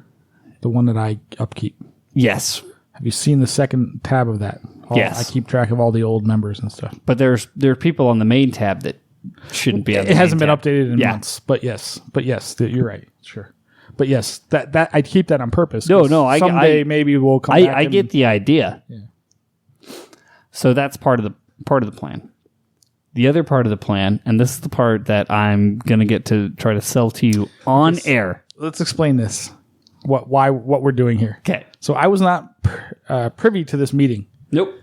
The one that I upkeep? Yes. Have you seen the second tab of that? Yes. I keep track of all the old members and stuff. But there are people on the main tab that shouldn't be on the It hasn't main been tab. updated in months. But yes, you're right. Sure. But yes, that I keep that on purpose. No, 'cause someday maybe we'll come back. I get the idea. Yeah. So that's part of the plan. The other part of the plan, and this is the part that I'm gonna get to try to sell to you on air. Let's explain this. What we're doing here. Okay. So I was not privy to this meeting. Nope.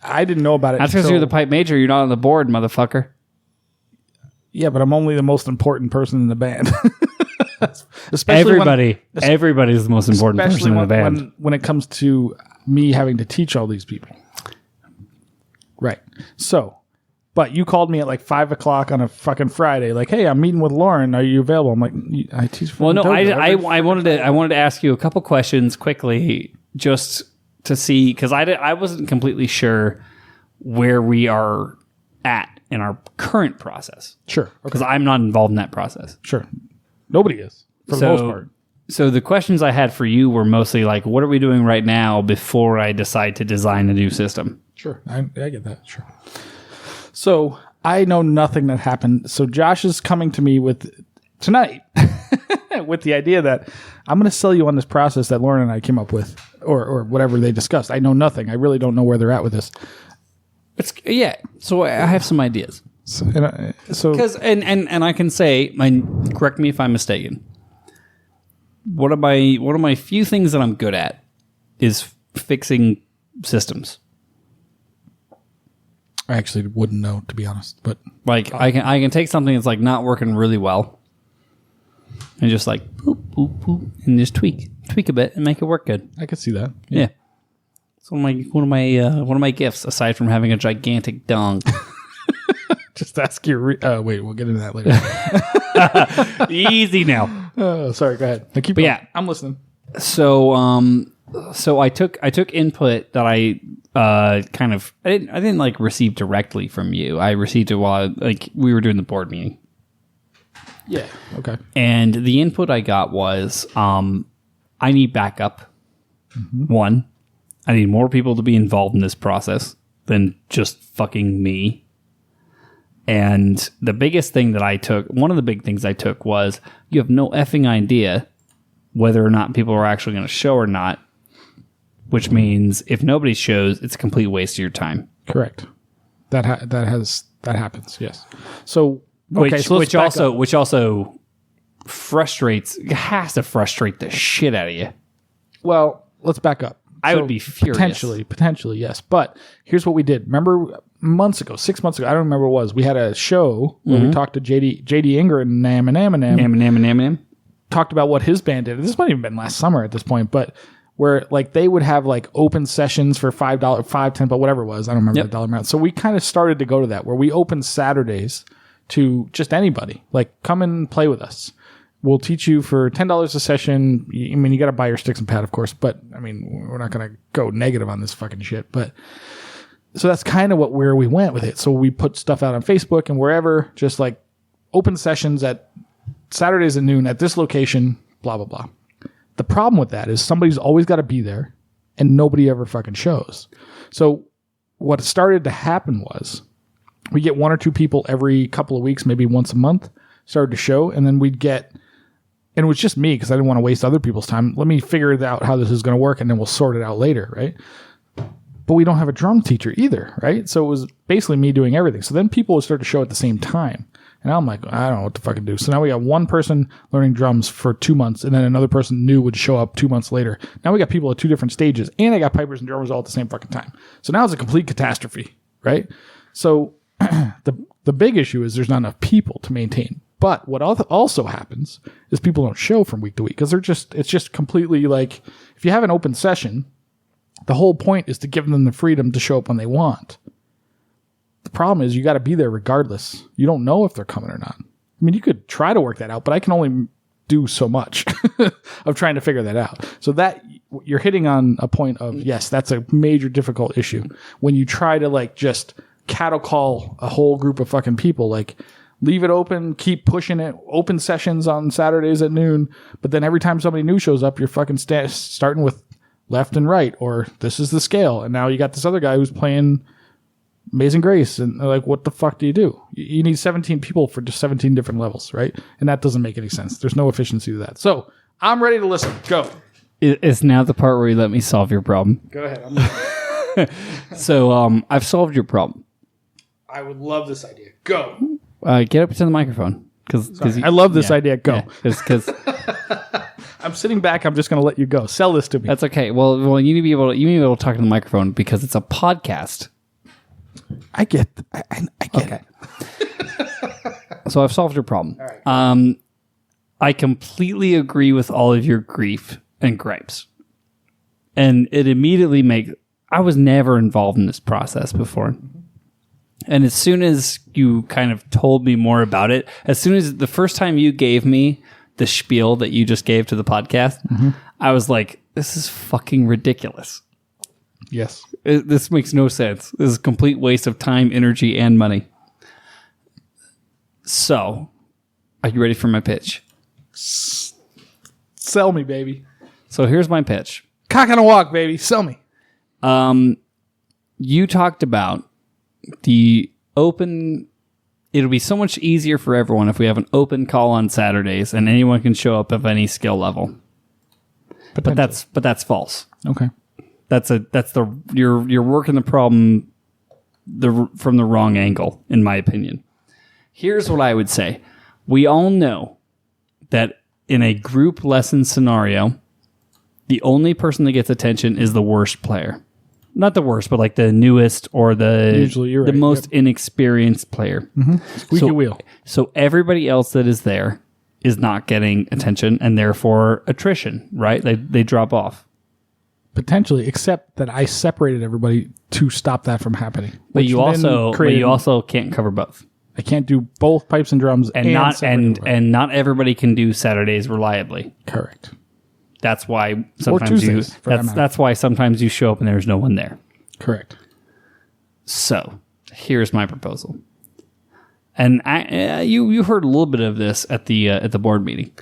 I didn't know about it. That's because you're the pipe major. You're not on the board, motherfucker. Yeah, but I'm only the most important person in the band. Especially Everybody's the most important person in the band. when it comes to me having to teach all these people. Right. So, but you called me at like 5:00 on a fucking Friday, like, "Hey, I'm meeting with Lauren. Are you available?" I'm like, "I teach." Well, no, dojo. I wanted to ask you a couple questions quickly, just to see, because I wasn't completely sure where we are at in our current process. Sure. Because I'm not involved in that process. Sure. Nobody is for the most part. So the questions I had for you were mostly like, what are we doing right now before I decide to design a new system? Sure. I get that. Sure. So I know nothing that happened. So Josh is coming to me tonight with the idea that I'm going to sell you on this process that Lauren and I came up with, or whatever they discussed. I know nothing. I really don't know where they're at with this. So I have some ideas. Because And I can say, correct me if I'm mistaken. One of my few things that I'm good at is fixing systems. I actually wouldn't know, to be honest. But like I can take something that's like not working really well, and just like boop boop boop, and just tweak a bit and make it work good. I could see that. Yeah. It's one of my gifts aside from having a gigantic dong. Just ask your. Wait, we'll get into that later. Easy now. Sorry, go ahead. Now keep But going. yeah. I'm listening. So I took input that I didn't like receive directly from you. I received it while we were doing the board meeting. Yeah. Okay. And the input I got was I need backup. Mm-hmm. One, I need more people to be involved in this process than just fucking me. And the biggest thing that I took, one of the big things I took was you have no effing idea whether or not people are actually going to show or not, which means if nobody shows, it's a complete waste of your time. Correct. That happens. Yes. So okay, which also has to frustrate the shit out of you. Well, let's back up. I would be furious. Potentially, yes. But here's what we did. Remember 6 months ago, I don't remember what it was. We had a show where we talked to JD Inger and Eminem. Talked about what his band did. This might have even been last summer at this point, but where like they would have like open sessions for $5, $10, but whatever it was. I don't remember the dollar amount. So we kind of started to go to that where we opened Saturdays to just anybody. Like, come and play with us. We'll teach you for $10 a session. I mean, you got to buy your sticks and pad, of course, but I mean, we're not going to go negative on this fucking shit. But so that's kind of where we went with it. So we put stuff out on Facebook and wherever, just like open sessions at Saturdays at noon at this location, blah, blah, blah. The problem with that is somebody's always got to be there and nobody ever fucking shows. So what started to happen was we get one or two people every couple of weeks, maybe once a month, started to show. And then we'd get, and it was just me because I didn't want to waste other people's time. Let me figure out how this is going to work and then we'll sort it out later, right? But we don't have a drum teacher either, right? So it was basically me doing everything. So then people would start to show at the same time. And I'm like, I don't know what to fucking do. So now we got one person learning drums for 2 months, and then another person new would show up 2 months later. Now we got people at two different stages, and I got pipers and drummers all at the same fucking time. So now it's a complete catastrophe, right? So the big issue is there's not enough people to maintain. But what also happens is people don't show from week to week because it's just completely like, if you have an open session, the whole point is to give them the freedom to show up when they want. The problem is you got to be there regardless. You don't know if they're coming or not. I mean, you could try to work that out, but I can only do so much of trying to figure that out. So that you're hitting on a point of, yes, that's a major difficult issue. When you try to like just cattle call a whole group of fucking people, like leave it open, keep pushing it, open sessions on Saturdays at noon. But then every time somebody new shows up, you're fucking starting with left and right, or this is the scale. And now you got this other guy who's playing Amazing Grace, and like, what the fuck do? You need 17 people for just 17 different levels, right? And that doesn't make any sense. There's no efficiency to that. So I'm ready to listen. Go. It's now the part where you let me solve your problem. Go ahead. So I've solved your problem. I would love this idea. Go. Get up to the microphone. Because I love this idea. Go. Because I'm sitting back. I'm just going to let you go. Sell this to me. That's okay. Well, you need to be able to talk to the microphone because it's a podcast. I get it. So I've solved your problem. All right. I completely agree with all of your grief and gripes. And it immediately I was never involved in this process before. And as soon as you kind of told me more about it, as soon as the first time you gave me the spiel that you just gave to the podcast, I was like, this is fucking ridiculous. Yes. This makes no sense. This is a complete waste of time, energy, and money. So, are you ready for my pitch? Sell me, baby. So here's my pitch. Cock and a walk, baby. Sell me. You talked about the open... It'll be so much easier for everyone if we have an open call on Saturdays and anyone can show up of any skill level. But that's false. Okay. You're working the problem from the wrong angle, in my opinion. Here's what I would say. We all know that in a group lesson scenario, the only person that gets attention is the worst player. Not the worst, but like the newest or the most inexperienced player. Squeaky wheel. So everybody else that is there is not getting attention and therefore attrition, right? They drop off. Potentially, except that I separated everybody to stop that from happening. But you also can't cover both. I can't do both pipes and drums and not everybody can do Saturdays reliably. Correct. That's why sometimes Tuesdays, for that matter. that's why sometimes you show up and there's no one there. Correct. So here's my proposal. And you heard a little bit of this at the board meeting.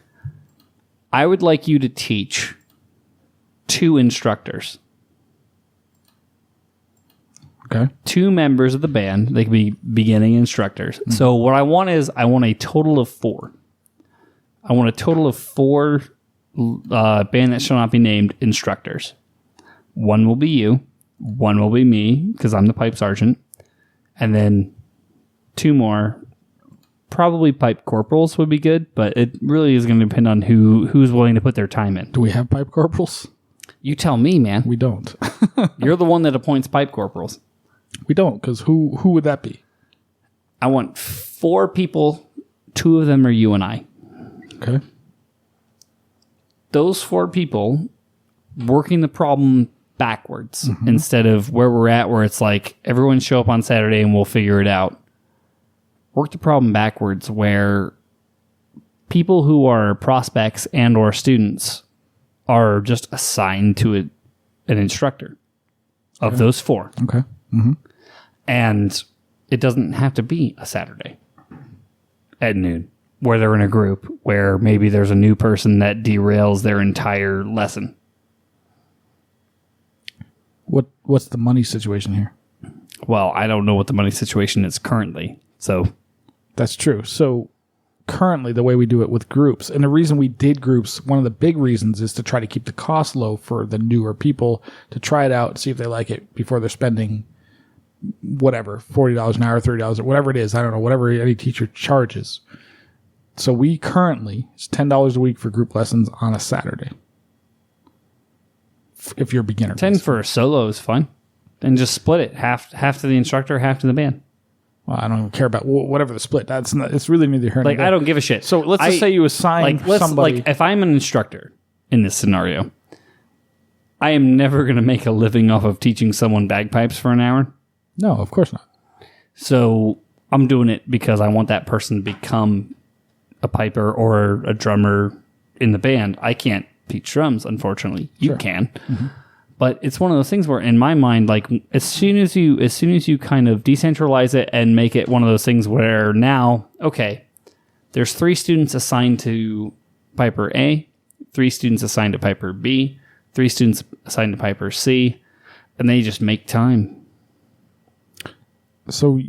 I would like you to teach 2 instructors. Okay. 2 members of the band. They could be beginning instructors. Mm-hmm. So what I want is I want a total of 4. I want a total of 4 band that shall not be named instructors. 1 will be you. 1 will be me because I'm the pipe sergeant. And then 2 more. Probably pipe corporals would be good, but it really is going to depend on who's willing to put their time in. Do we have pipe corporals? You tell me, man. We don't. You're the one that appoints pipe corporals. We don't, because who would that be? I want 4 people. 2 of them are you and I. Okay. Those 4 people working the problem backwards instead of where we're at, where it's like everyone show up on Saturday and we'll figure it out. Work the problem backwards where people who are prospects and or students are just assigned to an instructor of those 4. Okay. And it doesn't have to be a Saturday at noon where they're in a group where maybe there's a new person that derails their entire lesson. What's the money situation here? Well, I don't know what the money situation is currently. So that's true. So currently the way we do it with groups, and the reason we did groups, one of the big reasons is to try to keep the cost low for the newer people to try it out, see if they like it before they're spending whatever, $40 an hour, $30, or whatever it is. I don't know, whatever any teacher charges. So we currently, it's $10 a week for group lessons on a Saturday. If you're a beginner. 10 for a solo is fine. Then just split it. Half to the instructor, half to the band. Well, I don't even care about whatever the split. It's really neither here nor there. I don't give a shit. So let's just say you assign somebody. Like if I'm an instructor in this scenario, I am never going to make a living off of teaching someone bagpipes for an hour. No, of course not. So I'm doing it because I want that person to become a piper or a drummer in the band. I can't teach drums, unfortunately. You can. Mm-hmm. But it's one of those things where, in my mind, like as soon as you kind of decentralize it and make it one of those things where now, okay, there's 3 students assigned to Piper A, 3 students assigned to Piper B, 3 students assigned to Piper C, and they just make time. So,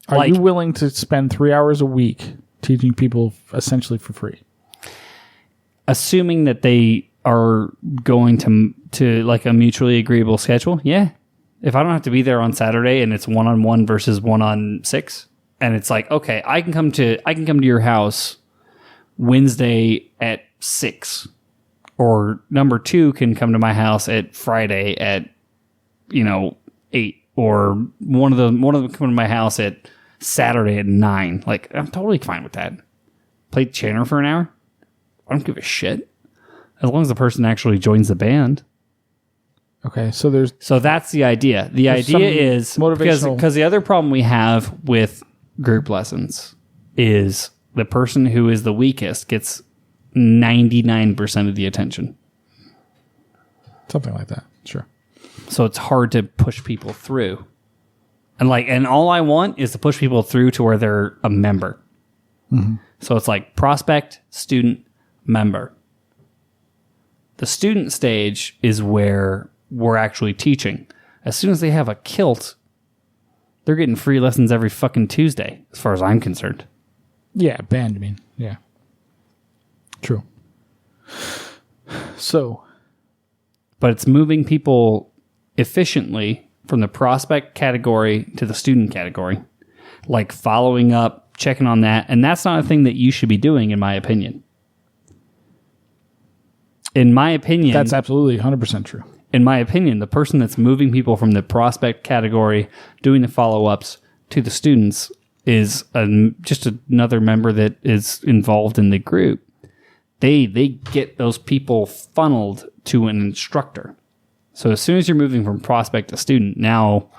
are you willing to spend 3 hours a week teaching people essentially for free? Assuming that they are going to like a mutually agreeable schedule, yeah. If I don't have to be there on Saturday and it's 1-on-1 versus 1-on-6, and it's like, okay, I can come to your house Wednesday at 6, or number 2 can come to my house at Friday at 8, or one of them come to my house at Saturday at 9. Like, I'm totally fine with that. Play Channer for an hour. I don't give a shit. As long as the person actually joins the band. Okay, so that's the idea. The idea is because the other problem we have with group lessons is the person who is the weakest gets 99% of the attention. Something like that. Sure. So it's hard to push people through. And all I want is to push people through to where they're a member. Mm-hmm. So it's like prospect, student, member. The student stage is where we're actually teaching. As soon as they have a kilt, they're getting free lessons every fucking Tuesday, as far as I'm concerned. Yeah, band, I mean. Yeah. True. So. But it's moving people efficiently from the prospect category to the student category. Like following up, checking on that. And that's not a thing that you should be doing, in my opinion. In my opinion... That's absolutely 100% true. In my opinion, the person that's moving people from the prospect category, doing the follow-ups to the students, is just another member that is involved in the group. They get those people funneled to an instructor. So as soon as you're moving from prospect to student, now,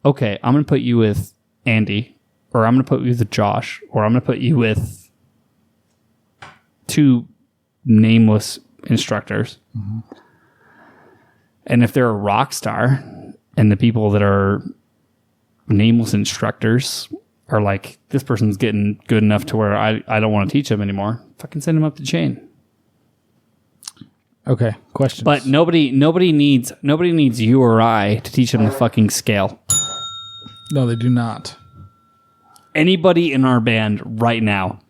okay, I'm going to put you with Andy, or I'm going to put you with Josh, or I'm going to put you with 2 nameless instructors. And if they're a rock star and the people that are nameless instructors are like, this person's getting good enough to where I don't want to teach them anymore, fucking send them up the chain. Okay, questions. But nobody needs you or I to teach them the fucking scale. No, they do not. Anybody in our band right now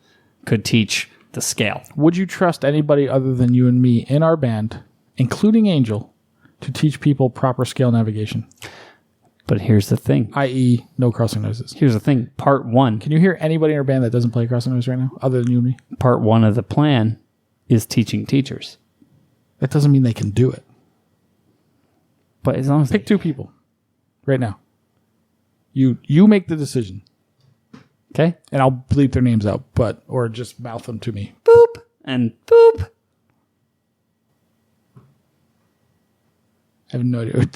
could teach the scale. Would you trust anybody other than you and me in our band, including Angel, to teach people proper scale navigation? But here's the thing. I.e., no crossing noises. Here's the thing. Part one. Can you hear anybody in our band that doesn't play crossing noise right now, other than you and me? Part one of the plan is teaching teachers. That doesn't mean they can do it. But as long as Pick two people right now. You make the decision. Okay. And I'll bleep their names out, or just mouth them to me. Boop and boop. I have no idea.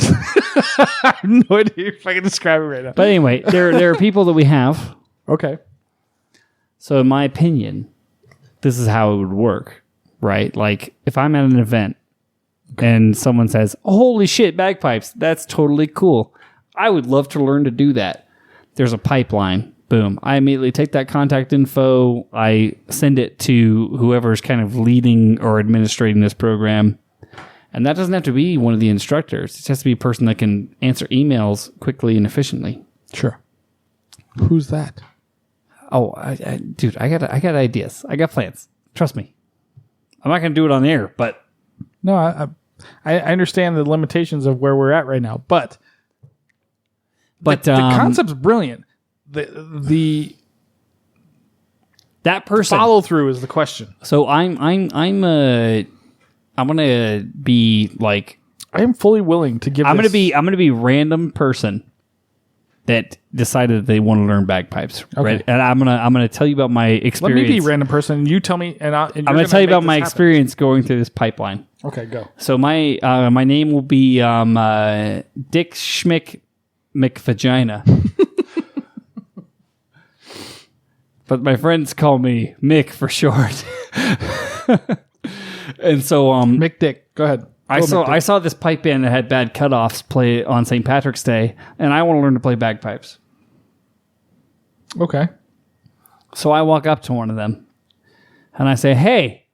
I have no idea if I can describe it right now. But anyway, there are people that we have. Okay. So in my opinion, this is how it would work, right? Like if I'm at an event and someone says, "Holy shit, bagpipes, that's totally cool. I would love to learn to do that." There's a pipeline. Boom. I immediately take that contact info. I send it to whoever's kind of leading or administrating this program. And that doesn't have to be one of the instructors. It has to be a person that can answer emails quickly and efficiently. Sure. Who's that? Oh, dude, I got ideas. I got plans. Trust me. I'm not going to do it on the air, but... No, I understand the limitations of where we're at right now, but the concept's brilliant. The that person follow through is the question. So I'm gonna be like, I am fully willing to give. I'm gonna be random person that decided that they want to learn bagpipes, right? And I'm gonna tell you about my experience. Let me be random person, and you tell me, and I'm gonna tell you about my experience going through this pipeline. Okay, go. So my name will be Dick Schmick McVagina. But my friends call me Mick for short. And so Mick Dick, go ahead. I saw this pipe band that had bad cutoffs play on St. Patrick's Day, and I want to learn to play bagpipes. Okay. So I walk up to one of them, and I say, "Hey,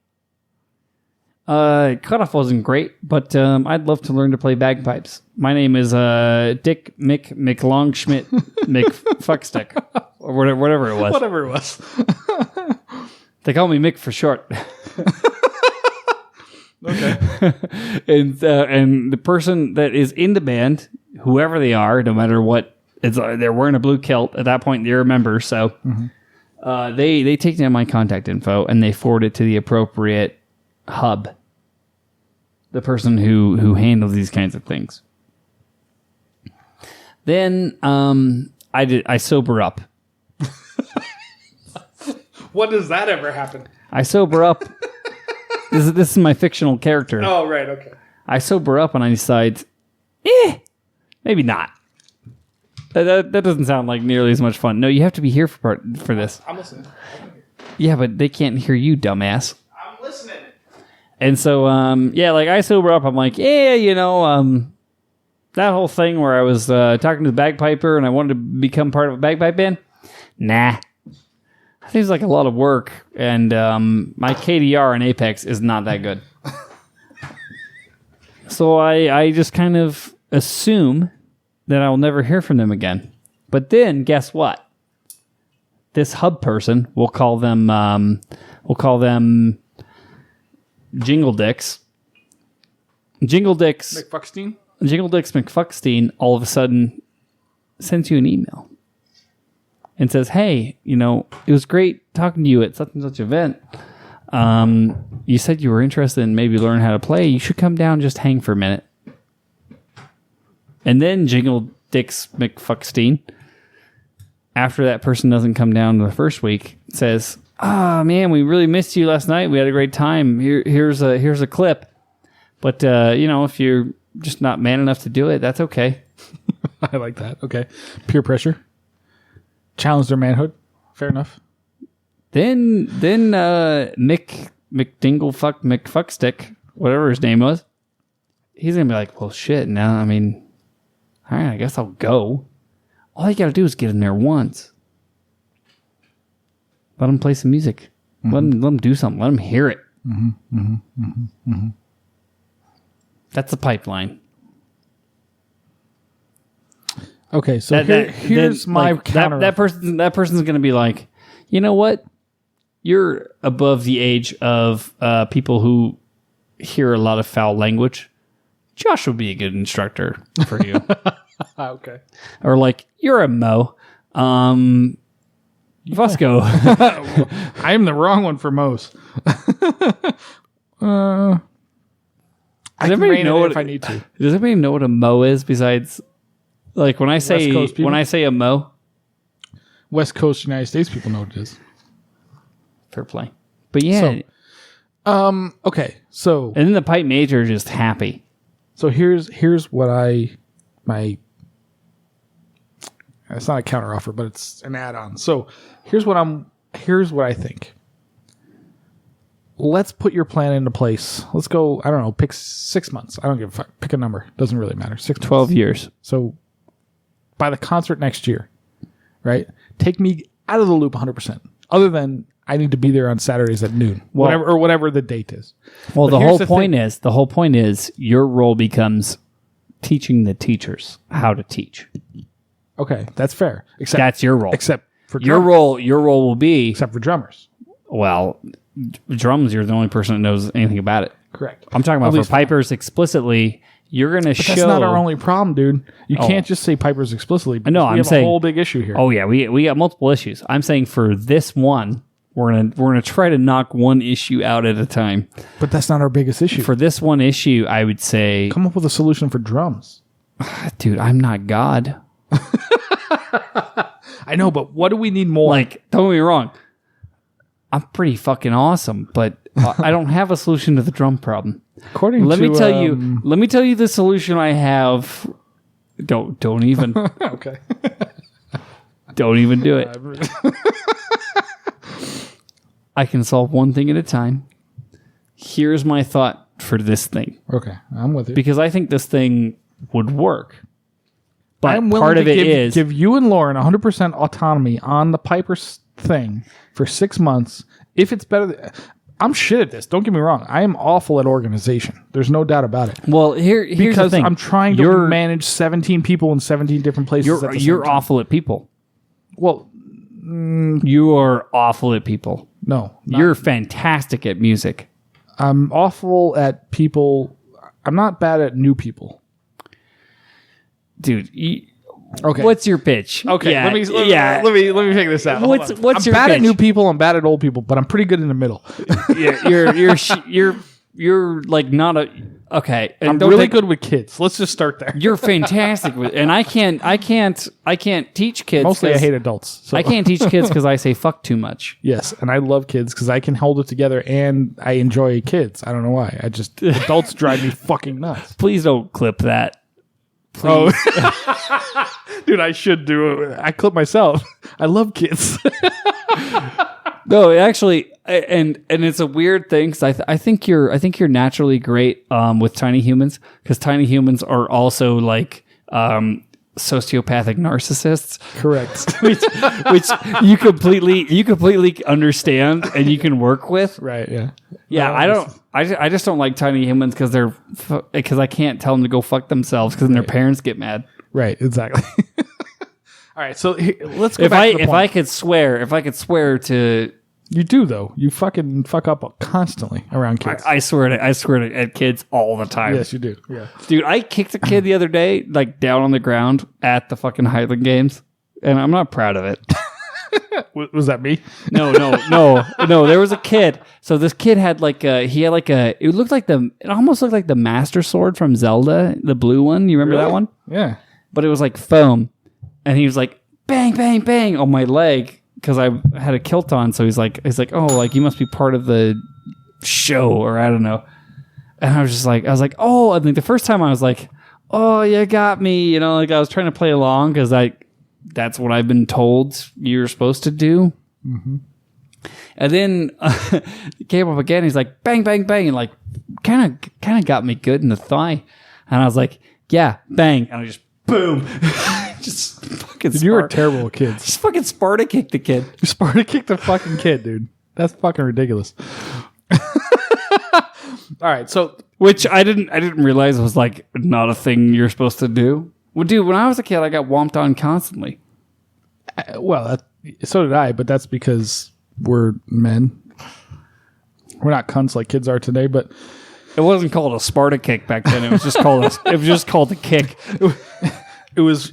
cutoff wasn't great, but I'd love to learn to play bagpipes. My name is Dick McLongschmidt McFuckstick." Or whatever it was. Whatever it was. They call me Mick for short. Okay. And the person that is in the band, whoever they are, no matter what, they're wearing a blue kilt. At that point, they're a member. So they take down my contact info and they forward it to the appropriate hub. The person who handles these kinds of things. Then I sober up. When does that ever happen? I sober up. This is my fictional character. Oh, right, okay. I sober up and I decide, maybe not. That doesn't sound like nearly as much fun. No, you have to be here for this. I'm listening. Yeah, but they can't hear you, dumbass. I'm listening. And so, like I sober up. I'm like, that whole thing where I was talking to the bagpiper and I wanted to become part of a bagpipe band. Nah. Seems like a lot of work, and my KDR in Apex is not that good. So I just kind of assume that I'll never hear from them again. But then, guess what? This hub person, we'll call them Jingle Dicks. Jingle Dicks McFuckstein all of a sudden sends you an email. And says, "Hey, it was great talking to you at such and such event. You said you were interested in maybe learn how to play. You should come down and just hang for a minute." And then Jingle Dicks McFuckstein, after that person doesn't come down the first week, says, "Ah, man, we really missed you last night. We had a great time. Here's a clip. But if you're just not man enough to do it, that's okay." I like that. Okay. Peer pressure. Challenge their manhood. Fair enough. Then McDinglefuck McFuckstick whatever his name was, he's going to be like, well, shit, now, I mean, all right, I guess I'll go. All you got to do is get in there once. Let him play some music. Let him do something. Let him hear it. That's the pipeline. Okay, so here's my counter. That person's going to be like, you know what? You're above the age of people who hear a lot of foul language. Josh would be a good instructor for you. Okay. Or like, you're a Mo. Fusco. I am the wrong one for Mo's. I can rein it if I need to. Does anybody know what a Mo is besides, like, when I say a Mo? West Coast United States people know what it is. Fair play. But yeah. Okay. So. And then the pipe major is just happy. So here's what it's not a counter offer, but it's an add-on. So here's what I think. Let's put your plan into place. Let's go, I don't know, pick 6 months. I don't give a fuck. Pick a number. Doesn't really matter. 6 months. 12 years. So by the concert next year, right? Take me out of the loop 100%. Other than I need to be there on Saturdays at noon. Whatever the date is. Well, the whole point is your role becomes teaching the teachers how to teach. Okay, that's fair. That's your role. Except for drummers. Your role will be... Except for drummers. Well, drums, you're the only person that knows anything about it. Correct. I'm talking about for pipers explicitly. You're going to show... That's not our only problem, dude. You can't just say pipers explicitly. No, I'm saying... a whole big issue here. Oh, yeah, we got multiple issues. I'm saying for this one, we're gonna try to knock one issue out at a time. But that's not our biggest issue. For this one issue, I would say... Come up with a solution for drums. Dude, I'm not God. I know, but what do we need more? Like, don't get me wrong. I'm pretty fucking awesome, but I don't have a solution to the drum problem. Let me tell you the solution I have. Don't even. Okay. Don't even do it. I can solve one thing at a time. Here's my thought for this thing. Okay, I'm with you. Because I think this thing would work. But I'm willing part of to give you and Lauren 100% autonomy on the Piper thing for 6 months. If it's better, I'm shit at this. Don't get me wrong. I am awful at organization. There's no doubt about it. Well, here's because the thing. I'm trying to manage 17 people in 17 different places. You're awful at people. Well, you are awful at people. No, you're fantastic at music. I'm awful at people. I'm not bad at new people. Dude, okay. What's your pitch? Okay, let me figure this out. What's I'm your bad pitch? at new people. I'm bad at old people, but I'm pretty good in the middle. You're like not a okay. And I'm really good with kids. Let's just start there. You're fantastic with, and I can't teach kids. Mostly, I hate adults. So. I can't teach kids because I say fuck too much. Yes, and I love kids because I can hold it together, and I enjoy kids. I don't know why. Adults drive me fucking nuts. Please don't clip that. Please. Oh, dude, I should do it. I clip myself. I love kids. No, actually, and it's a weird thing because I think you're naturally great with tiny humans because tiny humans are also like sociopathic narcissists. Correct. which you completely understand and you can work with. Right. Yeah. Yeah. I just don't like tiny humans because I can't tell them to go fuck themselves because then their parents get mad. Right. Exactly. All right. So let's go back to the point. If I could swear to. You do though. You fucking fuck up constantly around kids. I swear at kids all the time. Yes, you do. Yeah, dude. I kicked a kid the other day, like down on the ground at the fucking Highland Games, and I'm not proud of it. Was that me? No. There was a kid. So this kid had it almost looked like the Master Sword from Zelda, the blue one. You remember that one? Yeah. But it was like foam, and he was like bang, bang, bang on my leg. Because I had a kilt on, so he's like, oh, like you must be part of the show, or I don't know. And I was like, oh, I think the first time I was like, oh, you got me, you know, like I was trying to play along because that's what I've been told you're supposed to do. Mm-hmm. And then he came up again. He's like, bang, bang, bang. And like, kind of got me good in the thigh. And I was like, yeah, bang. And I just, boom. Just fucking Dude, you were terrible with kids. Just fucking Sparta kicked the kid. You Sparta kicked the fucking kid, dude. That's fucking ridiculous. All right, so Which I didn't realize was like not a thing you're supposed to do. Well, dude, when I was a kid, I got womped on constantly. so did I, but that's because we're men. We're not cunts like kids are today, but It wasn't called a Sparta kick back then. It was just called a kick. it was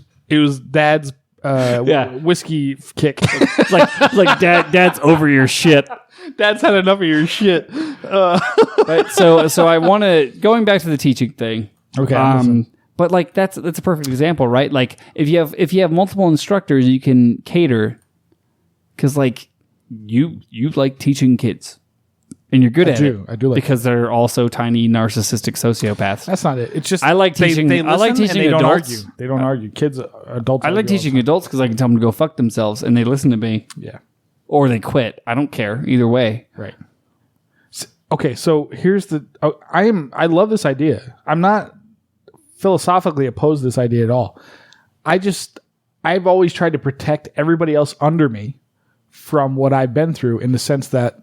Dad's whiskey kick. It's like dad's over your shit. Dad's had enough of your shit. Right? So I want to going back to the teaching thing. Okay. But like that's a perfect example, right? Like if you have multiple instructors, you can cater because like you like teaching kids. And you're good at it. I do like because they're also tiny narcissistic sociopaths. That's not it. It's just I like teaching. They I like teaching they adults. don't argue. They don't argue. Kids, adults. I like argue all teaching adults because I can tell them to go fuck themselves, and they listen to me, the time. Yeah. or they quit. I don't care either way. Right. Okay, so here's the. I love this idea. I'm not philosophically opposed to this idea at all. I've always tried to protect everybody else under me from what I've been through, in the sense that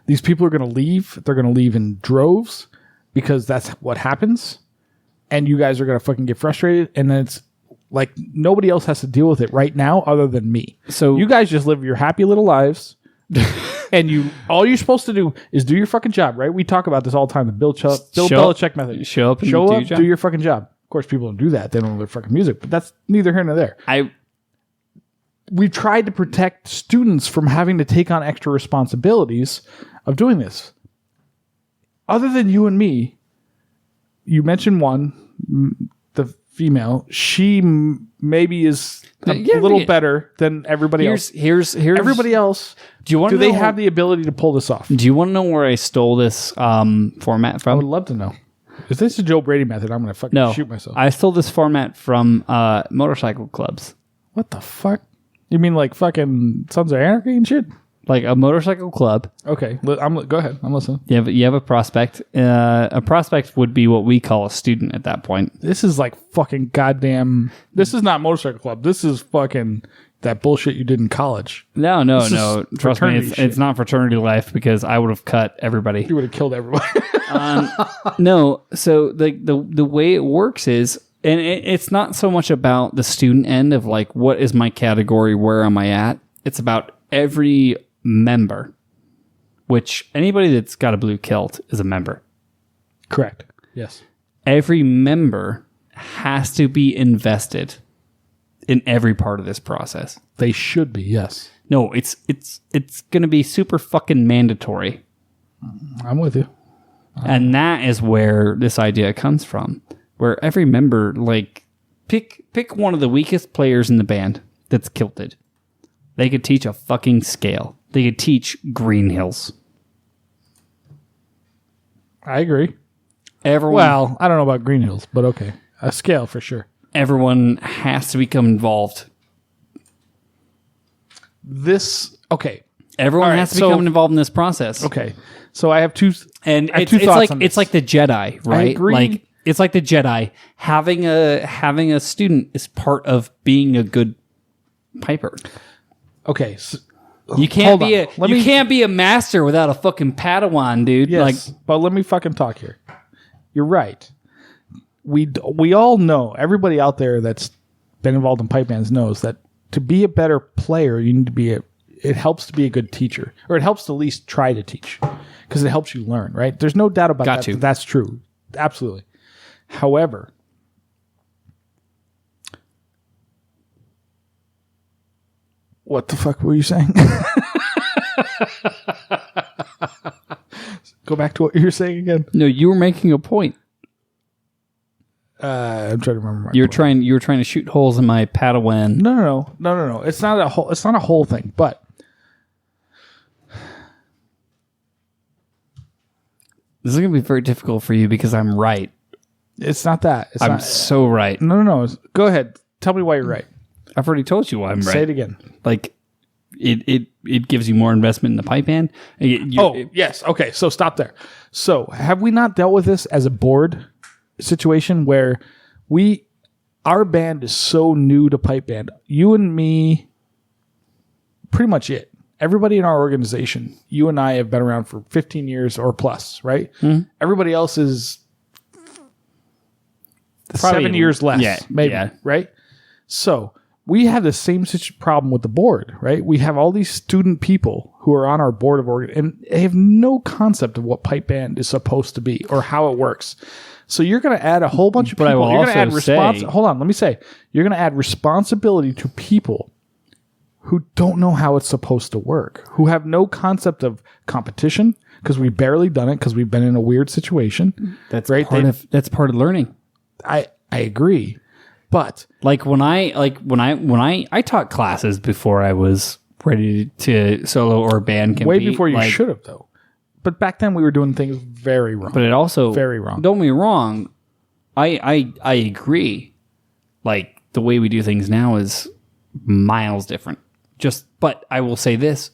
these people are going to leave. They're going to leave in droves because that's what happens. And you guys are going to fucking get frustrated. And then it's like nobody else has to deal with it right now other than me. So you guys just live your happy little lives. And all you're supposed to do is do your fucking job, right? We talk about this all the time, the Bill Belichick method. Show up, and do your job. Do your fucking job. Of course, people don't do that. They don't know their fucking music, but that's neither here nor there. We tried to protect students from having to take on extra responsibilities of doing this. Other than you and me, you mentioned one, the female. She maybe is a little better than everybody else. Here's Everybody else. Do they have the ability to pull this off? Do you want to know where I stole this format I from? would love to know. If this is a Joe Brady method, I'm going to fucking shoot myself. I stole this format from motorcycle clubs. What the fuck? You mean like fucking Sons of Anarchy and shit? Like a motorcycle club. Okay, go ahead. I'm listening. You have a prospect. A prospect would be what we call a student at that point. This is like fucking goddamn. This is not motorcycle club. This is fucking that bullshit you did in college. No. Trust me, it's not fraternity life because I would have cut everybody. You would have killed everybody. No. So the way it works is, and it's not so much about the student end of like what is my category, where am I at. It's about every member, which anybody that's got a blue kilt is a member. Correct. Yes. Every member has to be invested in every part of this process. They should be. Yes. No, it's going to be super fucking mandatory. I'm with you. And that is where this idea comes from, where every member, like, pick one of the weakest players in the band that's kilted. They could teach a fucking scale. They could teach Green Hills. I agree. Everyone, Well, I don't know about Green Hills, but okay. A scale for sure. everyone has to become involved. Okay. Everyone All right, has to so- become involved in this process. Okay. So I have two. And I have it's, two it's thoughts like on this. it's like the Jedi, right? agree. Like it's like the Jedi. Having a student is part of being a good piper. Okay. So, You can't Hold be on. you can't be a master without a fucking Padawan, dude. yes, but let me fucking talk here. You're right. We all know, everybody out there that's been involved in pipe bands knows that to be a better player, you need to be it helps to be a good teacher, or it helps to at least try to teach, because it helps you learn, right? There's no doubt about that. That's true. Absolutely. However, what the fuck were you saying? Go back to what you were saying again. No, you were making a point. I'm trying to remember. You were trying to shoot holes in my Padawan. No. It's not a whole. It's not a whole thing, but This is going to be very difficult for you because I'm right. it's not that. It's I'm not. so right. No. Go ahead. Tell me why you're right. I've already told you why I'm right. Say it again. Like, it gives you more investment in the pipe band. Yes. Okay. So stop there. So have we not dealt with this as a board situation where our band is so new to pipe band? You and me, pretty much it. Everybody in our organization, you and I have been around for 15 years or plus, right? Mm-hmm. Everybody else is probably 7 years less, maybe, right? So we have the same problem with the board, right? We have all these student people who are on our board of organ, and they have no concept of what pipe band is supposed to be or how it works. So you're going to add a whole bunch of people. You're going to add hold on, let me say. You're going to add responsibility to people who don't know how it's supposed to work, who have no concept of competition because we've barely done it because we've been in a weird situation. That's right. That's part of learning. I agree. But when I taught classes before I was ready to solo or band compete. Way before you should have, though. But back then we were doing things very wrong. But it also very wrong. Don't get me wrong. I agree. Like the way we do things now is miles different. But I will say this: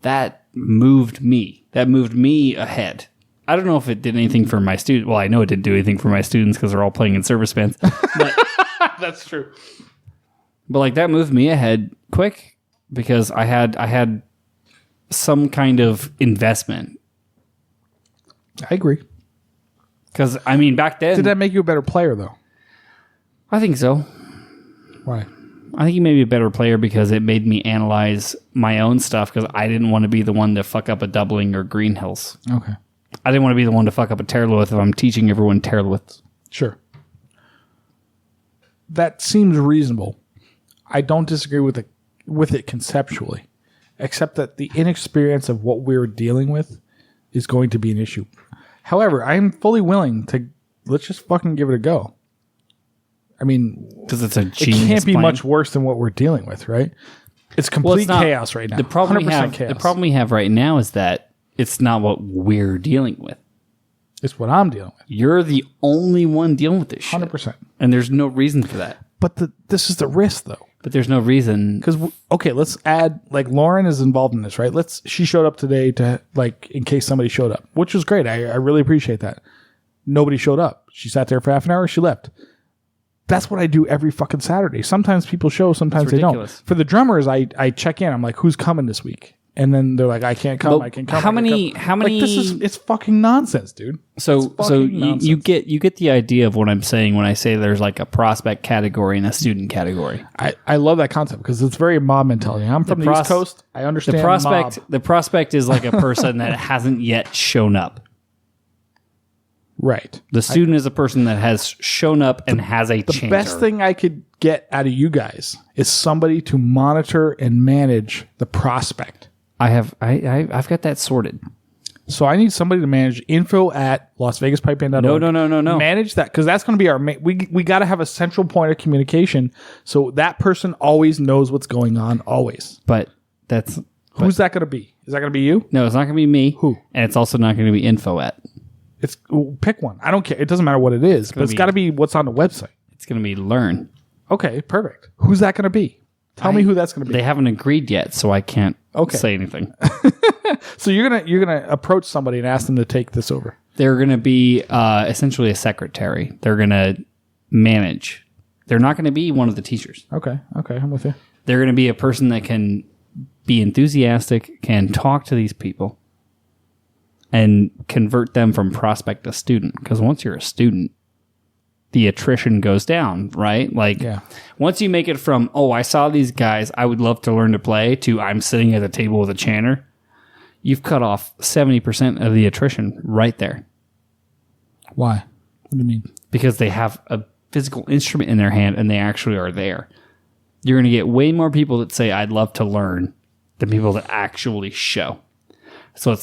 that moved me. That moved me ahead. I don't know if it did anything for my students. Well, I know it didn't do anything for my students because they're all playing in service bands. But that's true. But that moved me ahead quick because I had some kind of investment. I agree. Because back then, did that make you a better player though? I think so. Why? I think he made me a better player because it made me analyze my own stuff because I didn't want to be the one to fuck up a doubling or green hills. Okay. I didn't want to be the one to fuck up a Terlewith if I'm teaching everyone Terlewiths. Sure. That seems reasonable. I don't disagree with it conceptually, except that the inexperience of what we're dealing with is going to be an issue. However, I am fully willing to let's just fucking give it a go. Because it's a genius it can't be plan. much worse than what we're dealing with, right? It's complete chaos right now. The problem we have right now is that it's not what we're dealing with. It's what I'm dealing with. You're the only one dealing with this shit. 100%. And there's no reason for that. But this is the risk, though. But there's no reason. Because, let's add, Lauren is involved in this, right? She showed up today to, in case somebody showed up, which was great. I really appreciate that. Nobody showed up. She sat there for half an hour. She left. That's what I do every fucking Saturday. Sometimes people show, sometimes they don't. For the drummers, I check in. I'm like, who's coming this week? And then they're like, I can't come. I can come. How many? It's fucking nonsense, dude. So you get the idea of what I'm saying when I say there's a prospect category and a student category. I love that concept because it's very mob mentality. I'm from the East Coast. I understand the prospect is like a person that hasn't yet shown up. Right. The student is a person that has shown up and has a chanter. The best thing I could get out of you guys is somebody to monitor and manage the prospect. I've got that sorted. So I need somebody to manage info at LasVegasPipeBand.org. No. Manage that because that's going to be our we got to have a central point of communication so that person always knows what's going on always. But who's that going to be? Is that going to be you? No, it's not going to be me. Who? And it's also not going to be info at. Pick one. I don't care. It doesn't matter what it is, but it's got to be what's on the website. It's going to be learn. Okay, perfect. Who's that going to be? Tell me who that's going to be. They haven't agreed yet, so I can't say anything. So you're gonna approach somebody and ask them to take this over. They're going to be essentially a secretary. They're going to manage. They're not going to be one of the teachers. Okay, I'm with you. They're going to be a person that can be enthusiastic, can talk to these people, and convert them from prospect to student. Because once you're a student, the attrition goes down, right? Once you make it from, I saw these guys, I would love to learn to play, to I'm sitting at the table with a chanter, you've cut off 70% of the attrition right there. Why? What do you mean? Because they have a physical instrument in their hand and they actually are there. You're going to get way more people that say, I'd love to learn, than people that actually show. So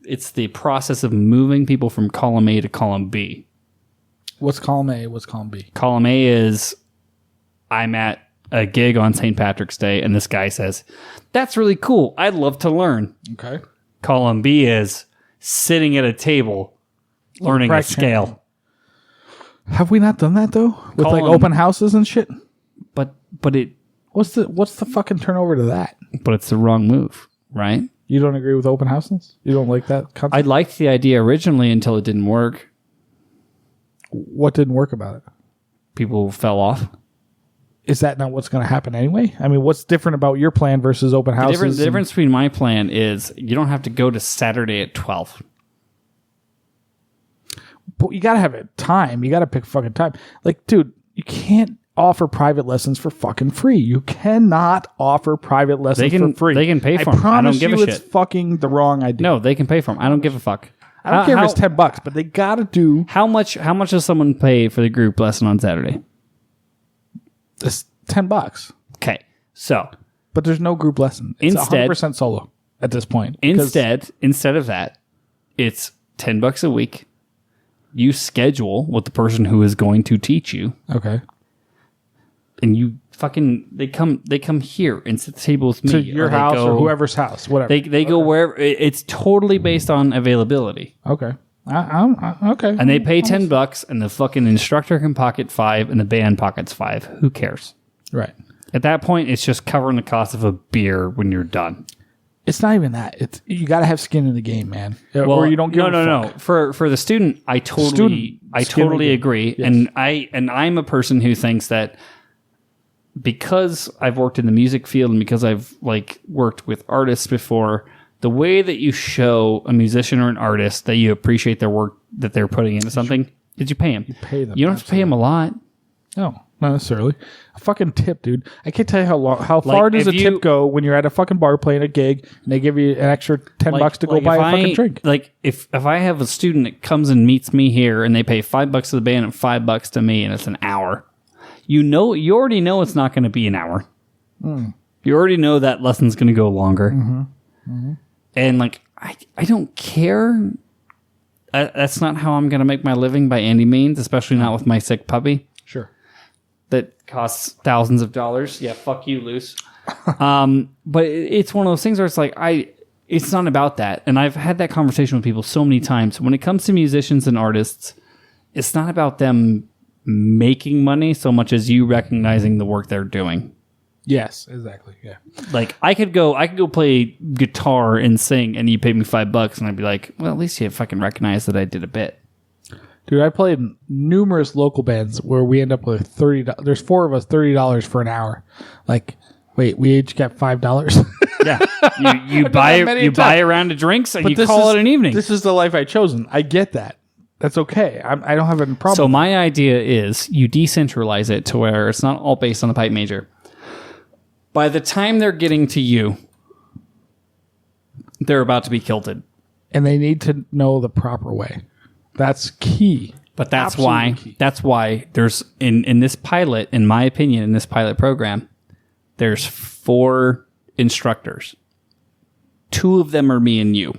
it's the process of moving people from column A to column B. What's column A? What's column B? Column A is I'm at a gig on St. Patrick's Day and this guy says, that's really cool. I'd love to learn. Okay. Column B is sitting at a table learning a scale. Have we not done that though? With open houses and shit? But What's the fucking turnover to that? But it's the wrong move, right? You don't agree with open houses? You don't like that concept? I liked the idea originally until it didn't work. What didn't work about it? People fell off. Is that not what's going to happen anyway? I mean, what's different about your plan versus open houses? The difference between my plan is you don't have to go to Saturday at 12. But you got to have a time. You got to pick a fucking time. Like, dude, you can't offer private lessons for fucking free. You cannot offer private lessons for free. They can pay for them. I promise don't give you a it's shit. fucking the wrong idea. No, they can pay for them. I don't give a fuck. I don't care if it's $10, but they got to do... How much does someone pay for the group lesson on Saturday? It's $10. Okay, so... But there's no group lesson. It's Instead- 100% solo at this point. Instead of that, it's $10 a week. You schedule with the person who is going to teach you, Okay. and you fucking they come here and sit at the table with me To your they house go- or whoever's house, whatever. They go wherever. It's totally based on availability, Okay. Okay. and they pay $10, and the fucking instructor can pocket $5, and the band pockets $5. Who cares? Right. At that point, it's just covering the cost of a beer when you're done. It's not even that. It's you got to have skin in the game, man. Or you don't give a no. fuck. For the student, I totally agree, Yes. and I'm a person who thinks that because I've worked in the music field and because I've worked with artists before, the way that you show a musician or an artist that you appreciate their work that they're putting into something is you pay them. You pay them, You don't have to pay them a lot. No, not necessarily. A fucking tip, dude. I can't tell you how far does a tip go when you're at a fucking bar playing a gig and they give you an extra $10 to go buy a fucking drink. Like if I have a student that comes and meets me here and they pay $5 to the band and $5 to me and it's an hour, you already know it's not going to be an hour. You already know that lesson's going to go longer. And I don't care. That's not how I'm going to make my living by any means, especially not with my sick puppy. Sure. That costs thousands of dollars. Yeah, fuck you, Luce. But it's one of those things where it's it's not about that. And I've had that conversation with people so many times. When it comes to musicians and artists, it's not about them making money so much as you recognizing the work they're doing. Yes, exactly. Yeah. I could go play guitar and sing and you pay me $5 and I'd be like, well, at least you fucking recognize that I did a bit. Dude, I played in numerous local bands where we end up with $30. There's 4 of us, $30 for an hour. Wait, we each got $5. Yeah, you buy a round of drinks and But you call it an evening. This is the life I've chosen. I get that. That's okay. I don't have a problem. So my idea is you decentralize it to where it's not all based on the pipe major. By the time they're getting to you, they're about to be kilted. And they need to know the proper way. That's key. But that's Absolutely why key. there's in this pilot, in my opinion, in this pilot program, there's 4 instructors. 2 of them are me and you.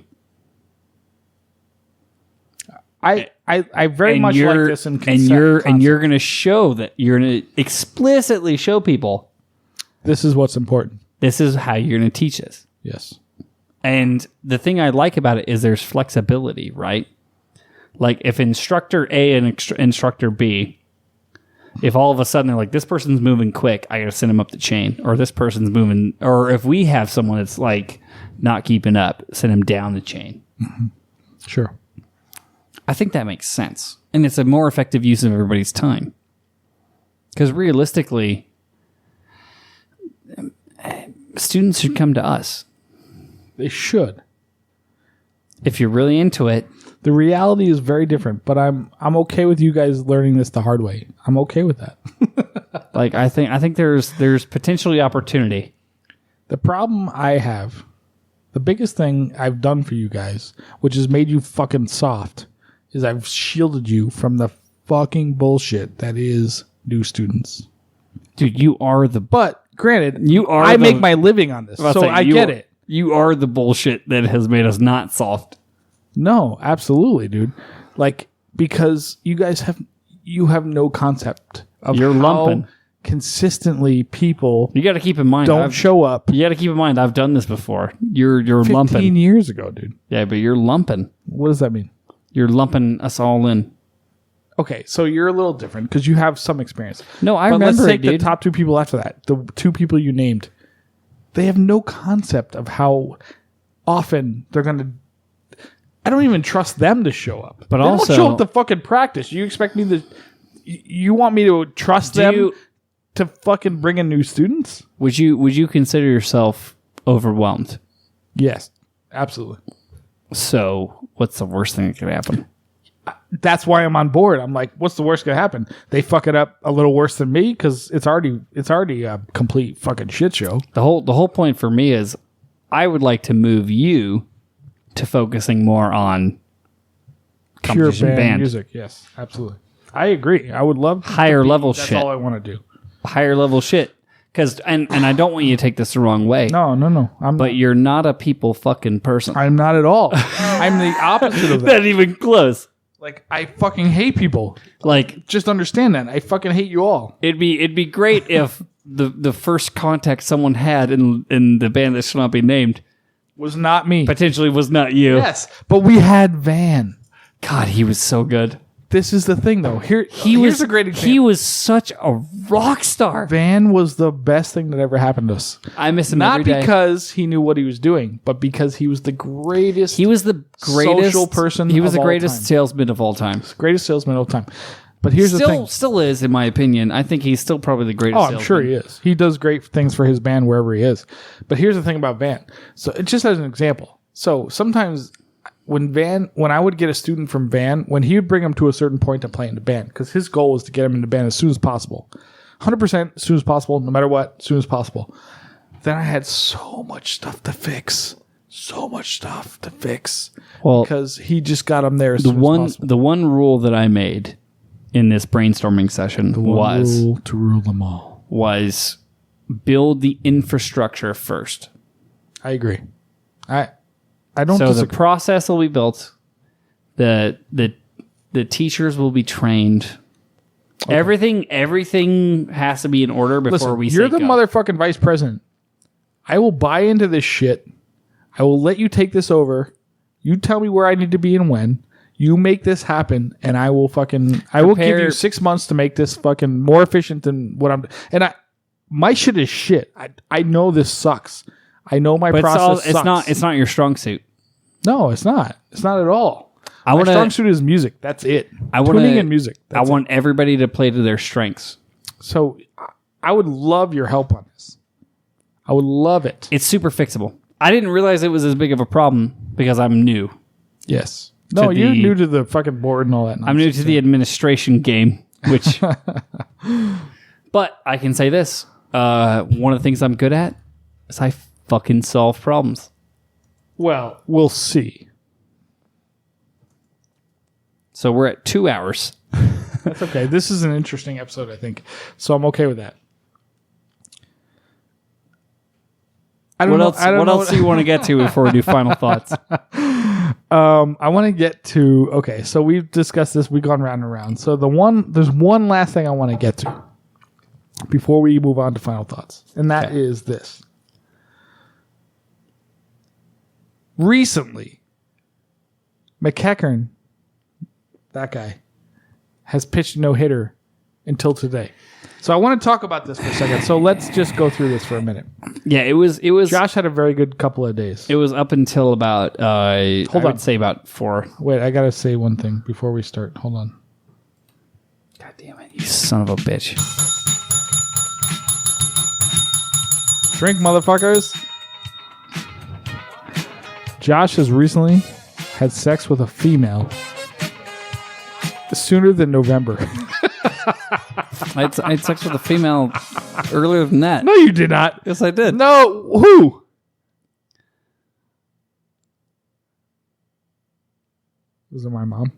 I very much like this in and you're going to show that you're going to explicitly show people this is what's important. this is how you're going to teach this. Yes. And the thing I like about it is there's flexibility, right? Like if instructor A and instructor B, if all of a sudden they're like, this person's moving quick, I got to send him up the chain, or this person's moving, or if we have someone that's not keeping up, send him down the chain. Mm-hmm. Sure. I think that makes sense. And it's a more effective use of everybody's time. Because realistically, students should come to us. They should. If you're really into it. The reality is very different, but I'm okay with you guys learning this the hard way. I'm okay with that. I think there's potentially opportunity. The problem I have, the biggest thing I've done for you guys, which has made you fucking soft, is I've shielded you from the fucking bullshit that is new students. Dude, you are the... But granted, I make my living on this, so I get it. You are the bullshit that has made us not soft. No, absolutely, dude. Because you guys have no concept of You're how lumping. Consistently people You got to keep in mind. don't show up. You got to keep in mind. I've done this before. You're 15 lumping. years ago, dude. Yeah, but you're lumping. What does that mean? You're lumping us all in. Okay, so you're a little different because you have some experience. No, I But remember let's it, take the dude. top two people after that. The two people you named. They have no concept of how often they're going to... I don't even trust them to show up. But they also- don't show up to fucking practice. You expect me to... You want me to trust them to fucking bring in new students? Would you consider yourself overwhelmed? Yes, absolutely. So what's the worst thing that could happen? That's why I'm on board. I'm like, what's the worst going to happen? They fuck it up a little worse than me because it's already a complete fucking shit show. The whole point for me is I would like to move you to focusing more on Pure competition band. music. Yes, absolutely. I agree. I would love Higher level That's shit. all I want to do. Higher level shit. Because and I don't want you to take this the wrong way. No. But you're not a people fucking person. I'm not at all. I'm the opposite of that. Not even close. Like, I fucking hate people. Like, Just understand that. I fucking hate you all. it'd be great if the first contact someone had in the band that should not be named Was not me. potentially was not you. Yes, but we had Van. God, he was so good. This is the thing, though. Here's a great example. He was such a rock star. Van was the best thing that ever happened to us. I miss him Not every day. because he knew what he was doing, but because he was the greatest. He was the greatest social person He was of the all greatest time. salesman of all time. greatest salesman of all time. But here's the thing. Still is, in my opinion. I think he's still probably the greatest. Oh, I'm salesman. sure he is. He does great things for his band wherever he is. But here's the thing about Van. So it just as an example. So sometimes when I would get a student from Van, when he would bring him to a certain point to play in the band, because his goal was to get him in the band as soon as possible. 100% as soon as possible, no matter what, as soon as possible. Then I had so much stuff to fix. Well, Because he just got him there as soon as possible. the one rule that I made in this brainstorming session was Rule to rule them all. build the infrastructure first. I agree. I don't So disagree. the process will be built. The teachers will be trained. Okay. Everything has to be in order before Listen, we you're say the go. motherfucking vice president. I will buy into this shit. I will let you take this over. You tell me where I need to be and when. You make this happen, and I will give you 6 months to make this fucking more efficient than what I'm. And my shit is shit. I know this sucks. I know my But process sucks. it's not your strong suit. No, it's not. It's not at all. My wanna- strong suit is music. That's it. I wanna- Tuning and music. I want everybody to play to their strengths. So I would love your help on this. I would love it. It's super fixable. I didn't realize it was as big of a problem because I'm new. Yes. No, you're the- new to the fucking board and all that. I'm new to the administration game, which. But I can say this: one of the things I'm good at is I fucking solve problems. Well, we'll see. So we're at 2 hours. That's okay. This is an interesting episode, I think. So I'm okay with that. What else do you want to get to before we do final thoughts? I want to get to. Okay, so we've discussed this. We've gone round and round. So there's one last thing I want to get to before we move on to final thoughts, and that is this. Recently, McEachern, that guy, has pitched a no-hitter until today. So I want to talk about this for a second. So let's just go through this for a minute. Yeah, it was. Josh had a very good couple of days. It was up until about. I would say about 4. Wait, I got to say one thing before we start. Hold on. God damn it! You son of a bitch. Drink, motherfuckers. Josh has recently had sex with a female sooner than November. I had sex with a female earlier than that. No, you did not. Yes, I did. No, who? Was it my mom?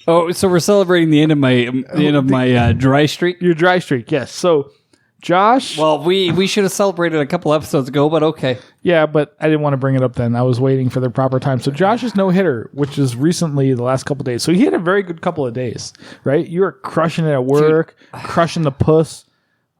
Oh, so we're celebrating the end of my dry streak. Your dry streak, yes. So, Josh. Well, we should have celebrated a couple episodes ago, but okay. Yeah, but I didn't want to bring it up then. I was waiting for the proper time. So Josh's no-hitter, which is recently the last couple of days. So he had a very good couple of days, right? You were crushing it at work, crushing the puss.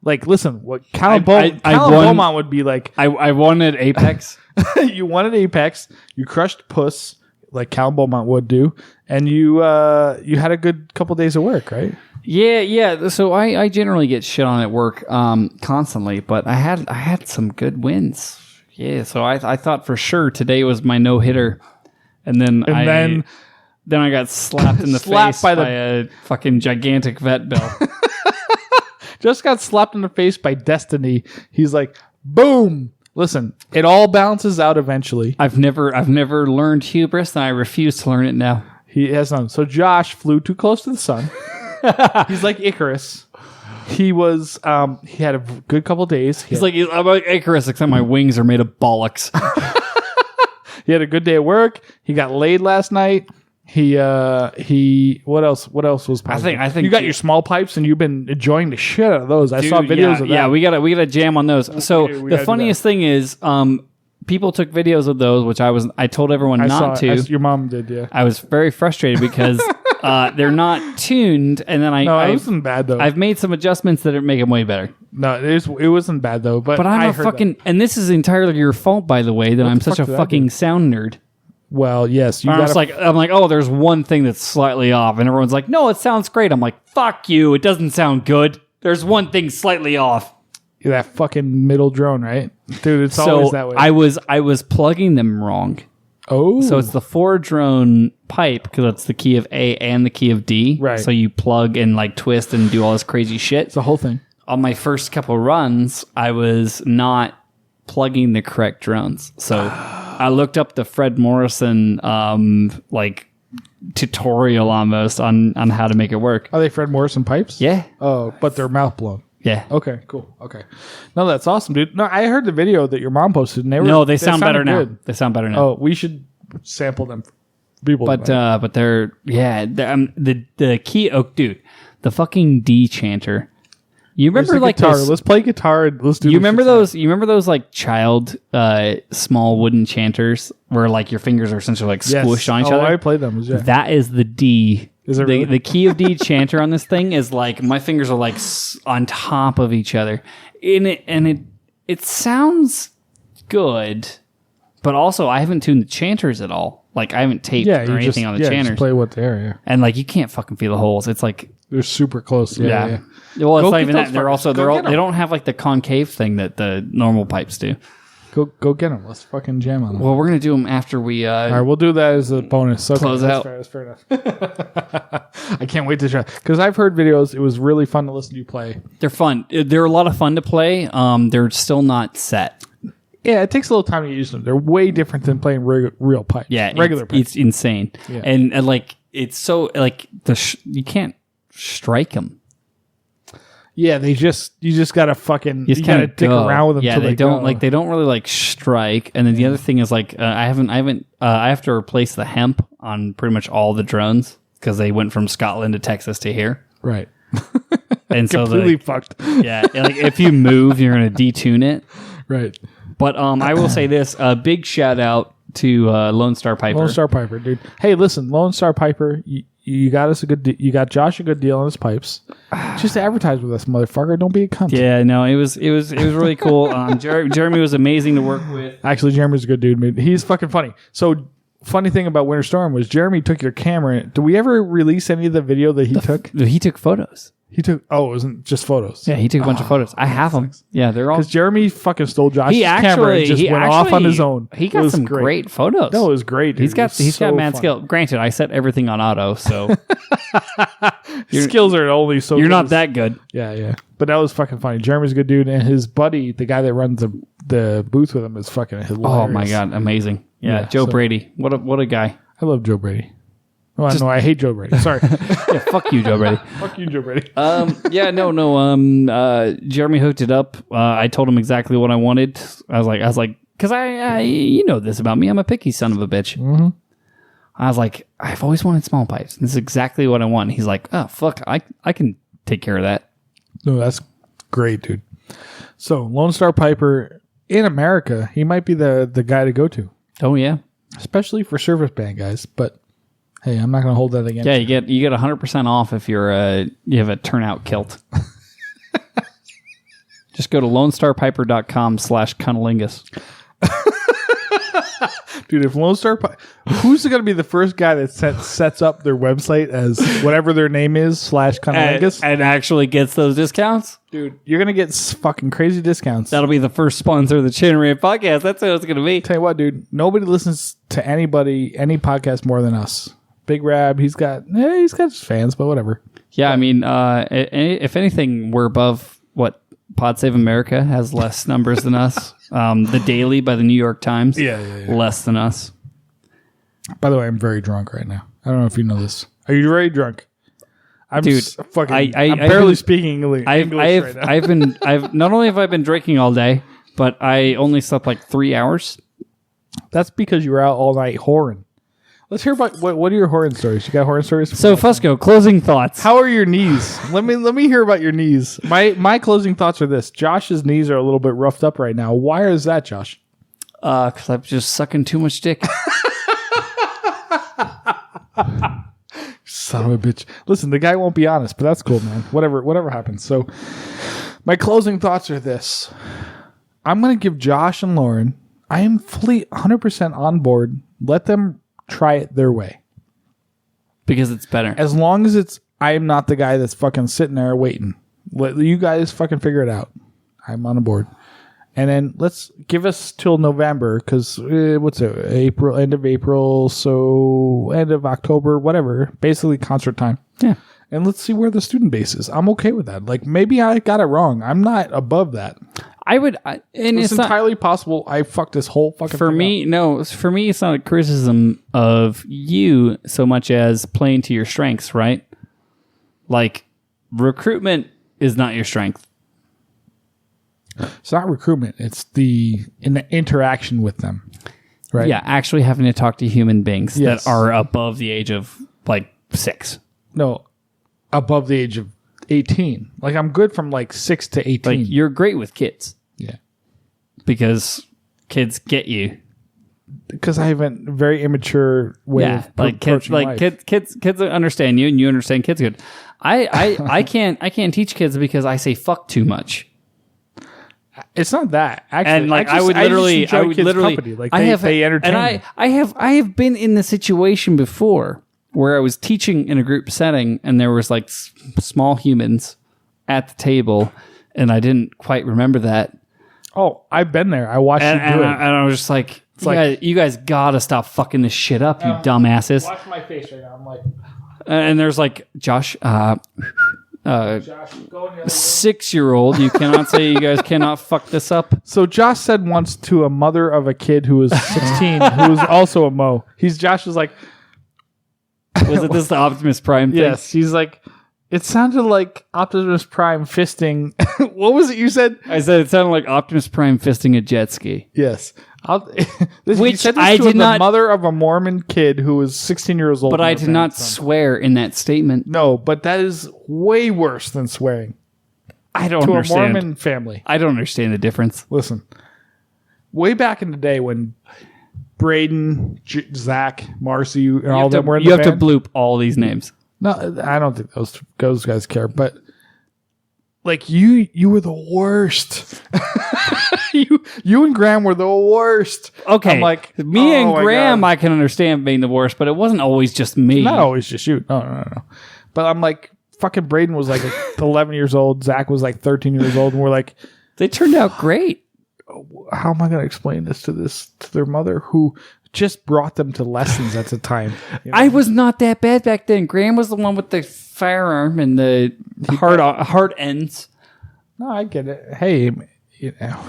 Like, listen, what Callum Beaumont would be like. I wanted Apex. You wanted Apex. You crushed puss. like Cal Beaumont would do, and you had a good couple days of work, right? Yeah. So I generally get shit on at work constantly, but I had some good wins. Yeah, so I thought for sure today was my no hitter, and then I got slapped in the face by a fucking gigantic vet bill. Just got slapped in the face by destiny. He's like, boom. Listen, it all balances out eventually. I've never learned hubris, and I refuse to learn it now. He has none. So Josh flew too close to the sun. He's like Icarus. He was. He had a good couple days. I'm like Icarus, except my wings are made of bollocks. He had a good day at work. He got laid last night. He what else was positive? I think you got your small pipes and you've been enjoying the shit out of those. I saw videos of that. Yeah, we gotta jam on those. So the funniest thing is people took videos of those, which I told everyone not to. Your mom did, yeah. I was very frustrated because they're not tuned, and then it wasn't bad though. I've made some adjustments that make them way better. No, it wasn't bad though. But I'm a fucking, and this is entirely your fault, by the way, that I'm such a fucking sound nerd. Well, yes, I'm like, oh, there's one thing that's slightly off, and everyone's like, no, it sounds great. I'm like, fuck you, it doesn't sound good. There's one thing slightly off. That fucking middle drone, right, dude? It's always that way. I was plugging them wrong. Oh, so it's the 4-drone pipe because it's the key of A and the key of D. Right. So you plug and like twist and do all this crazy shit. It's the whole thing. On my first couple runs, I was not plugging the correct drones. So I looked up the Fred Morrison like tutorial almost on how to make it work. Are they Fred Morrison pipes? Yeah. Oh, but they're mouth blown. Yeah. Okay, cool. Okay. No, that's awesome, dude. No, I heard the video that your mom posted, and they sound better now. They sound better now. Oh, we should sample them. People, but they're the key. Oh, dude, the fucking D chanter. You remember like guitar? those, let's play guitar and let's do. You remember those? You remember those like child small wooden chanters where like your fingers are essentially like squished on each other? I played them. Yeah. That is the D. Is it really? The key of D chanter on this thing is like my fingers are like on top of each other, it sounds good, but also I haven't tuned the chanters at all. Like I haven't taped or anything on the chanters. Just play what they are. Yeah. And like you can't fucking feel the holes. It's like they're super close. Yeah. Well, it's not even that. They don't have like the concave thing that the normal pipes do. Go get them. Let's fucking jam on them. Well, we're gonna do them after we. All right, we'll do that as a bonus. Okay, close out. That's fair enough. I can't wait to try because I've heard videos. It was really fun to listen to you play. They're fun. They're a lot of fun to play. They're still not set. Yeah, it takes a little time to get used to them. They're way different than playing real pipes. Yeah, regular pipes. It's insane. Yeah. And like it's so like you can't strike them. Yeah, you just gotta fucking you gotta dick around with them. Yeah, they don't really like strike. And then the other thing is like I have to replace the hemp on pretty much all the drones because they went from Scotland to Texas to here. Right. And so completely fucked. Yeah, like if you move, you're gonna detune it. Right. But I will say this: a big shout out to Lone Star Piper. Lone Star Piper, dude. Hey, listen, Lone Star Piper. You got us a good. You got Josh a good deal on his pipes. Just advertise with us, motherfucker. Don't be a cunt. Yeah, no, it was really cool. Jeremy was amazing to work with. Actually, Jeremy's a good dude, man. He's fucking funny. So, funny thing about Winter Storm was Jeremy took your camera. Do we ever release any of the video that he took? He took photos. He took. Oh, it wasn't just photos. Yeah, he took a bunch of photos. I have them. Yeah, they're all. Because Jeremy fucking stole Josh's camera and just went off on his own. He got some great photos. No, it was great. Dude. He's got mad skill. Granted, I set everything on auto, so skills are only so. You're not that good. Yeah. But that was fucking funny. Jeremy's a good dude, and his buddy, the guy that runs the booth with him, is fucking hilarious. Oh my god, amazing! Yeah, Joe Brady. What a guy. I love Joe Brady. Oh, no, I hate Joe Brady. Sorry. Yeah, fuck you, Joe Brady. Fuck you, Joe Brady. Jeremy hooked it up. I told him exactly what I wanted. I was like, because I you know this about me. I'm a picky son of a bitch. Mm-hmm. I was like, I've always wanted small pipes. This is exactly what I want. He's like, oh fuck, I can take care of that. No, that's great, dude. So Lone Star Piper in America, he might be the guy to go to. Oh yeah, especially for service band guys, but. Hey, I'm not going to hold that against you. Yeah, you get 100% off if you have a turnout kilt. Just go to lonestarpiper.com/cunnilingus. Dude, if Lone Star... Who's going to be the first guy that sets up their website as whatever their name is / Cunnilingus? And actually gets those discounts? Dude, you're going to get fucking crazy discounts. That'll be the first sponsor of the Chin Rant podcast. That's what it's going to be. Tell you what, dude. Nobody listens to any podcast more than us. Big Rab, he's got his fans, but whatever. Yeah, I mean, if anything, we're above what Pod Save America has less numbers than us. The Daily by the New York Times, less than us. By the way, I'm very drunk right now. I don't know if you know this. Are you very drunk? I'm Dude, fucking. I'm barely speaking English right now. I've not only have I been drinking all day, but I only slept like 3 hours. That's because you were out all night whoring. Let's hear about what are your whoring stories? You got whoring stories? So Fusco, closing thoughts. How are your knees? Let me hear about your knees. My closing thoughts are this: Josh's knees are a little bit roughed up right now. Why is that, Josh? Because I'm just sucking too much dick. Son of a bitch. Listen, the guy won't be honest, but that's cool, man. Whatever happens. So my closing thoughts are this. I'm going to give Josh and Lauren, I am fully 100% on board. Let them try it their way. Because it's better. As long as I am not the guy that's fucking sitting there waiting. Let you guys fucking figure it out. I'm on board. And then let's give us till November, because what's it? End of April, so end of October, whatever. Basically concert time. Yeah. And let's see where the student base is. I'm okay with that. Like, maybe I got it wrong. I'm not above that. And it's entirely possible I fucked this whole fucking for thing me, up. no. For me, it's not a criticism of you so much as playing to your strengths, right? Like, recruitment is not your strength. It's not recruitment. It's in the interaction with them, right? Yeah, actually having to talk to human beings Yes. that are above the age of, like, 6. No, above the age of 18. Like, I'm good from, like, 6 to 18. Like, you're great with kids. Yeah. Because kids get you. Because I have a very immature way of approaching life. Kids understand you, and you understand kids good. I can't teach kids because I say fuck too much. It's not that. Actually, And like I would literally company. Like they entertain and me. I have been in the situation before where I was teaching in a group setting and there was like small humans at the table and I didn't quite remember that. Oh, I've been there. I watched you do it. And I was just like, you guys gotta stop fucking this shit up, you dumbasses. Watch my face right now. I'm like, and there's like, Josh, Josh, go in the other room. 6-year-old, you cannot say you guys cannot fuck this up. So Josh said once to a mother of a kid who was 16, who was also a Mo. Josh was like, Was it this the Optimus Prime thing? yes. He's like, it sounded like Optimus Prime fisting. What was it you said? I said it sounded like Optimus Prime fisting a jet ski. Yes. Which said this I to did the not- mother of a Mormon kid who was 16 years old. But I did not swear in that statement. No, but that is way worse than swearing I don't to understand. a Mormon family. I don't understand the difference. Listen, way back in the day when Braden, Zach, Marcy, and all of them were in the You have to band. bloop all these names. No, I don't think those guys care. But like you were the worst. you and Graham were the worst. Okay, I'm like me and oh my Graham, God. I can understand being the worst, but it wasn't always just me. Not always just you. No. But I'm like, fucking Braden was like 11 years old. Zach was like 13 years old, and we're like, They turned out great. how am I going to explain this to their mother who just brought them to lessons at the time? You know? I was not that bad back then. Graham was the one with the firearm and the hard ends. No, I get it. Hey,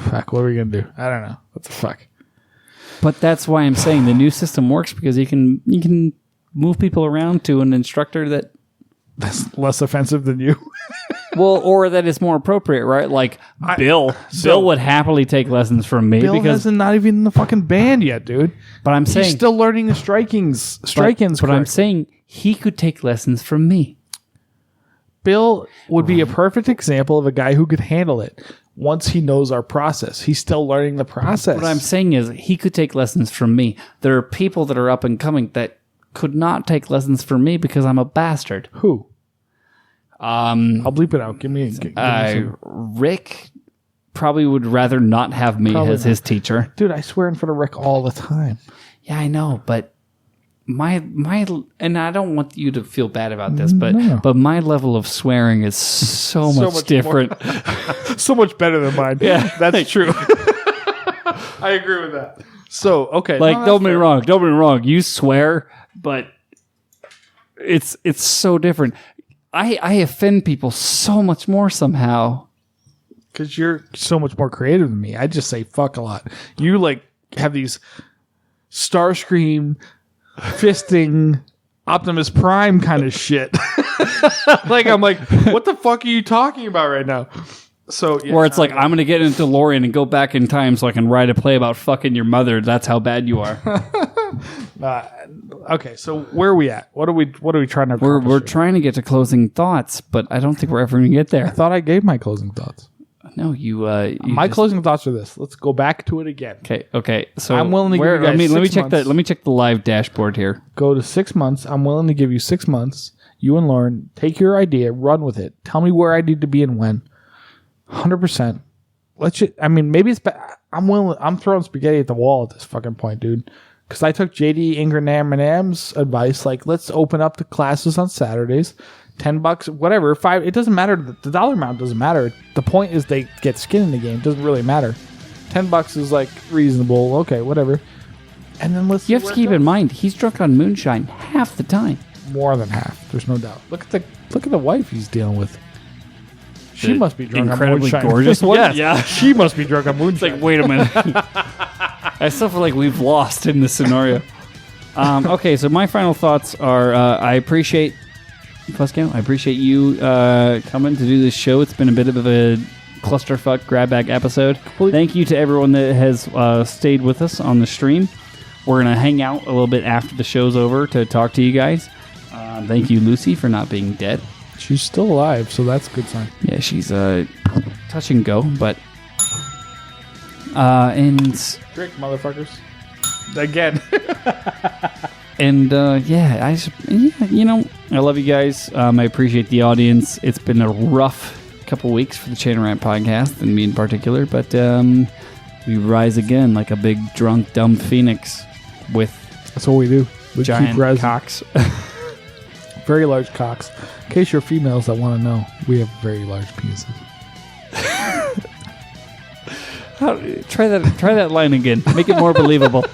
fuck, what are we going to do? I don't know. What the fuck? But that's why I'm saying the new system works because you can move people around to an instructor That's less offensive than you. or that is more appropriate, right? Like Bill would happily take lessons from me Bill because hasn't not even in the fucking band yet, dude. but I'm saying He's still learning the strike-ins. But I'm saying he could take lessons from me. Bill would be a perfect example of a guy who could handle it once he knows our process. He's still learning the process. What I'm saying is he could take lessons from me. There are people that are up and coming that could not take lessons from me because I'm a bastard. Who? I'll bleep it out. Give me some. Rick probably would rather not have me as his teacher. Dude, I swear in front of Rick all the time. Yeah, I know, but my and I don't want you to feel bad about this, but No. but my level of swearing is so much much different. So much better than mine. Yeah. That's true. I agree with that. So, okay. Like, no, don't get me fair. wrong. Don't get me wrong. You swear, but it's so different. I offend people so much more somehow. Because you're so much more creative than me. I just say fuck a lot. You, like, have these Starscream, fisting, Optimus Prime kind of shit. Like, I'm like, what the fuck are you talking about right now? So, yeah, Where it's like, I'm going to get in a DeLorean and go back in time so I can write a play about fucking your mother. That's how bad you are. okay, so where are we at? What are we trying to accomplish? We're here? trying to get to closing thoughts, but I don't think we're ever going to get I there. thought I gave my closing thoughts. No, you My just- closing thoughts are this. Let's go back to it again. Okay. So I'm willing to give you guys let me 6 check months. let me check the live dashboard here. Go to 6 months. I'm willing to give you 6 months. You and Lauren, take your idea, run with it. Tell me where I need to be and when. 100%. Maybe it's I'm willing. I'm throwing spaghetti at the wall at this fucking point, dude. Because I took JD Ingram-Am's advice. Like, let's open up the classes on Saturdays. $10, whatever. $5. It doesn't matter. The dollar amount doesn't matter. The point is they get skin in the game. It doesn't really matter. $10 is like reasonable. Okay, whatever. And then let's. You have to keep in mind he's drunk on moonshine half the time. More than half. There's no doubt. Look at the wife he's dealing with. She The must be drunk incredibly on moonshine. gorgeous one? Yes, Yeah. she must be drunk on moonshine. It's like, wait a minute. I still feel like we've lost in this scenario. Okay, so my final thoughts are I appreciate Fusco. I appreciate you coming to do this show. It's been a bit of a clusterfuck grab bag episode. Thank you to everyone that has stayed with us on the stream. We're going to hang out a little bit after the show's over to talk to you guys. Thank you, Lucy, for not being dead. She's still alive, so that's a good sign. Yeah, she's touch and go, but and Drink, motherfuckers. Again. and I love you guys. I appreciate the audience. It's been a rough couple weeks for the Chain Rant podcast, and me in particular, but we rise again like a big drunk dumb phoenix with That's what we do. We giant keep rising. cocks. Very large cocks. In case you're females that want to know, we have very large penises. Try that line again. Make it more believable.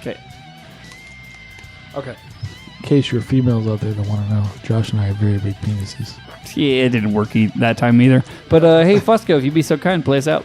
Okay. Okay. In case you're females out there that want to know, Josh and I have very big penises. Yeah, it didn't work that time either. But hey, Fusco, if you'd be so kind, play us out.